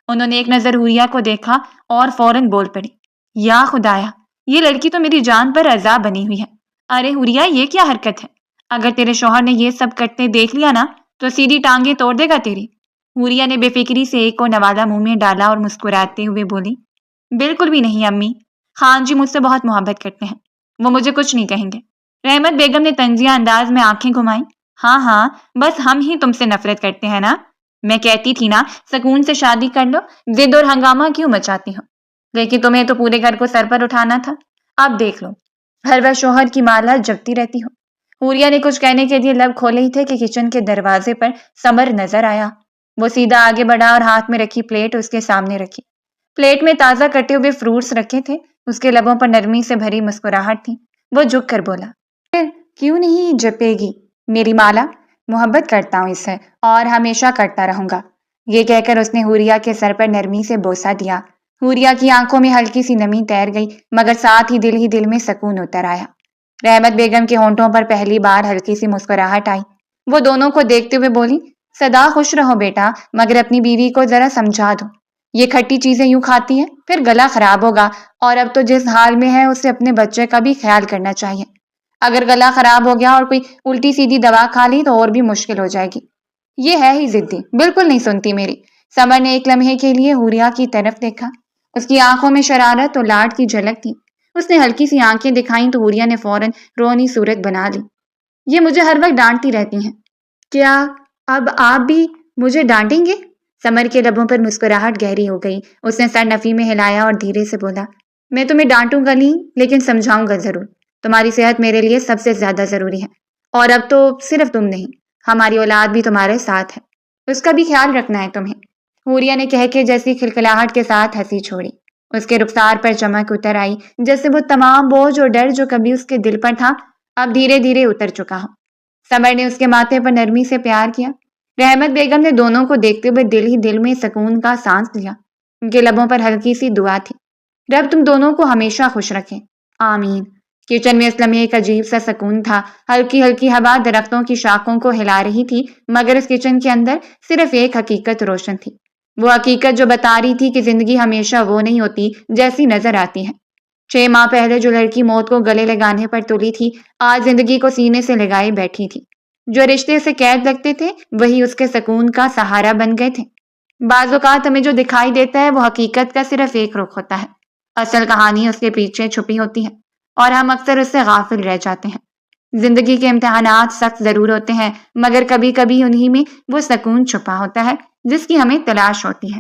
انہوں نے ایک نظر حوریا کو دیکھا اور فوراً بول پڑی، یا خدایا، یہ لڑکی تو میری جان پر عذاب بنی ہوئی ہے۔ ارے حوریا، یہ کیا حرکت ہے؟ اگر تیرے شوہر نے یہ سب کرتے دیکھ لیا نا تو سیدھی ٹانگیں توڑ دے گا تیری۔ حوریا نے بے فکری سے ایک کو نوالا منہ میں ڈالا اور مسکراتے ہوئے بولی، بالکل بھی نہیں امی، خان جی مجھ سے بہت محبت کرتے ہیں، وہ مجھے کچھ نہیں کہیں گے۔ رحمت بیگم نے طنزیہ انداز میں آنکھیں گھمائیں۔ ہاں ہاں، بس ہم ہی تم سے نفرت کرتے ہیں نا؟ میں کہتی تھی نا سکون سے شادی کر لو، ضد اور ہنگامہ کیوں مچاتی ہو؟ لیکن تمہیں تو پورے گھر کو سر پر اٹھانا تھا۔ اب دیکھ لو، ہر وقت شوہر کی مالا جپتی رہتی ہو۔ حوریا نے کچھ کہنے کے لیے لب کھولے ہی تھے کہ کچن کے دروازے پر سمر نظر آیا۔ وہ سیدھا آگے بڑھا اور ہاتھ میں رکھی پلیٹ اس کے سامنے رکھی۔ پلیٹ میں تازہ کٹے ہوئے فروٹس رکھے تھے۔ اس کے لبوں پر نرمی سے بھری مسکراہٹ تھی۔ وہ جھک کر بولا، پھر کیوں نہیں جپے گی میری مالا؟ محبت کرتا ہوں اس سے اور ہمیشہ کرتا رہوں گا۔ یہ کہہ کر اس نے حوریا کے سر پر نرمی سے بوسہ دیا۔ حوریا کی آنکھوں میں ہلکی سی نمی تیر گئی مگر ساتھ ہی دل میں سکون اتر آیا۔ رحمت بیگم کے ہونٹوں پر پہلی بار ہلکی سی مسکراہٹ آئی۔ وہ دونوں کو دیکھتے ہوئے بولی، سدا خوش رہو بیٹا، مگر اپنی بیوی کو ذرا سمجھا دو، یہ کھٹی چیزیں یوں کھاتی ہیں پھر گلا خراب ہوگا، اور اب تو جس حال میں ہے اسے اپنے بچے کا بھی خیال کرنا چاہیے۔ اگر گلا خراب ہو گیا اور کوئی الٹی سیدھی دوا کھا لی تو اور بھی مشکل ہو جائے گی۔ یہ ہے ہی ضدی، بالکل نہیں سنتی میری۔ سمر نے ایک لمحے کے لیے حوریا کی طرف دیکھا۔ اس کی آنکھوں میں شرارت اور لاڈ کی جھلک تھی۔ اس نے ہلکی سی آنکھیں دکھائیں تو حوریا نے فوراً رونی صورت بنا لی۔ یہ مجھے ہر وقت ڈانٹتی رہتی ہیں، کیا اب آپ بھی مجھے ڈانٹیں گے؟ سمر کے لبوں پر مسکراہٹ گہری ہو گئی۔ اس نے سر نفی میں ہلایا اور دھیرے سے بولا، میں تمہیں ڈانٹوں گا نہیں لیکن سمجھاؤں گا ضرور۔ تمہاری صحت میرے لیے سب سے زیادہ ضروری ہے، اور اب تو صرف تم نہیں، ہماری اولاد بھی تمہارے ساتھ ہے، اس کا بھی خیال رکھنا ہے تمہیں۔ حوریا نے کہہ کے جیسی کھلکھلاہٹ کے ساتھ ہنسی چھوڑی۔ اس کے رخسار پر چمک اتر آئی جیسے وہ تمام بوجھ اور ڈر جو کبھی اس کے دل پر تھا اب دھیرے دھیرے اتر چکا ہو۔ سمر نے اس کے ماتھے پر نرمی سے پیار کیا۔ رحمت بیگم نے دونوں کو دیکھتے ہوئے دل ہی دل میں سکون کا سانس لیا۔ ان کے لبوں پر ہلکی سی دعا تھی، رب تم دونوں کو ہمیشہ خوش رکھے، آمین۔ کچن میں اس لمحے ایک عجیب سا سکون تھا۔ ہلکی ہلکی ہوا درختوں کی شاخوں کو ہلا رہی تھی مگر اس کچن کے اندر صرف ایک حقیقت روشن تھی، وہ حقیقت جو بتا رہی تھی کہ زندگی ہمیشہ وہ نہیں ہوتی جیسی نظر آتی ہے۔ 6 ماہ پہلے جو لڑکی موت کو گلے لگانے پر تلی تھی آج زندگی کو سینے سے لگائے بیٹھی تھی۔ جو رشتے سے قید لگتے تھے وہی اس کے سکون کا سہارا بن گئے تھے۔ بعض اوقات ہمیں جو دکھائی دیتا ہے وہ حقیقت کا صرف ایک رخ ہوتا ہے، اصل کہانی اس کے پیچھے چھپی ہوتی ہے اور ہم اکثر اس سے غافل رہ جاتے ہیں۔ زندگی کے امتحانات سخت ضرور ہوتے ہیں مگر کبھی کبھی انہی میں وہ سکون چھپا ہوتا ہے جس کی ہمیں تلاش ہوتی ہے۔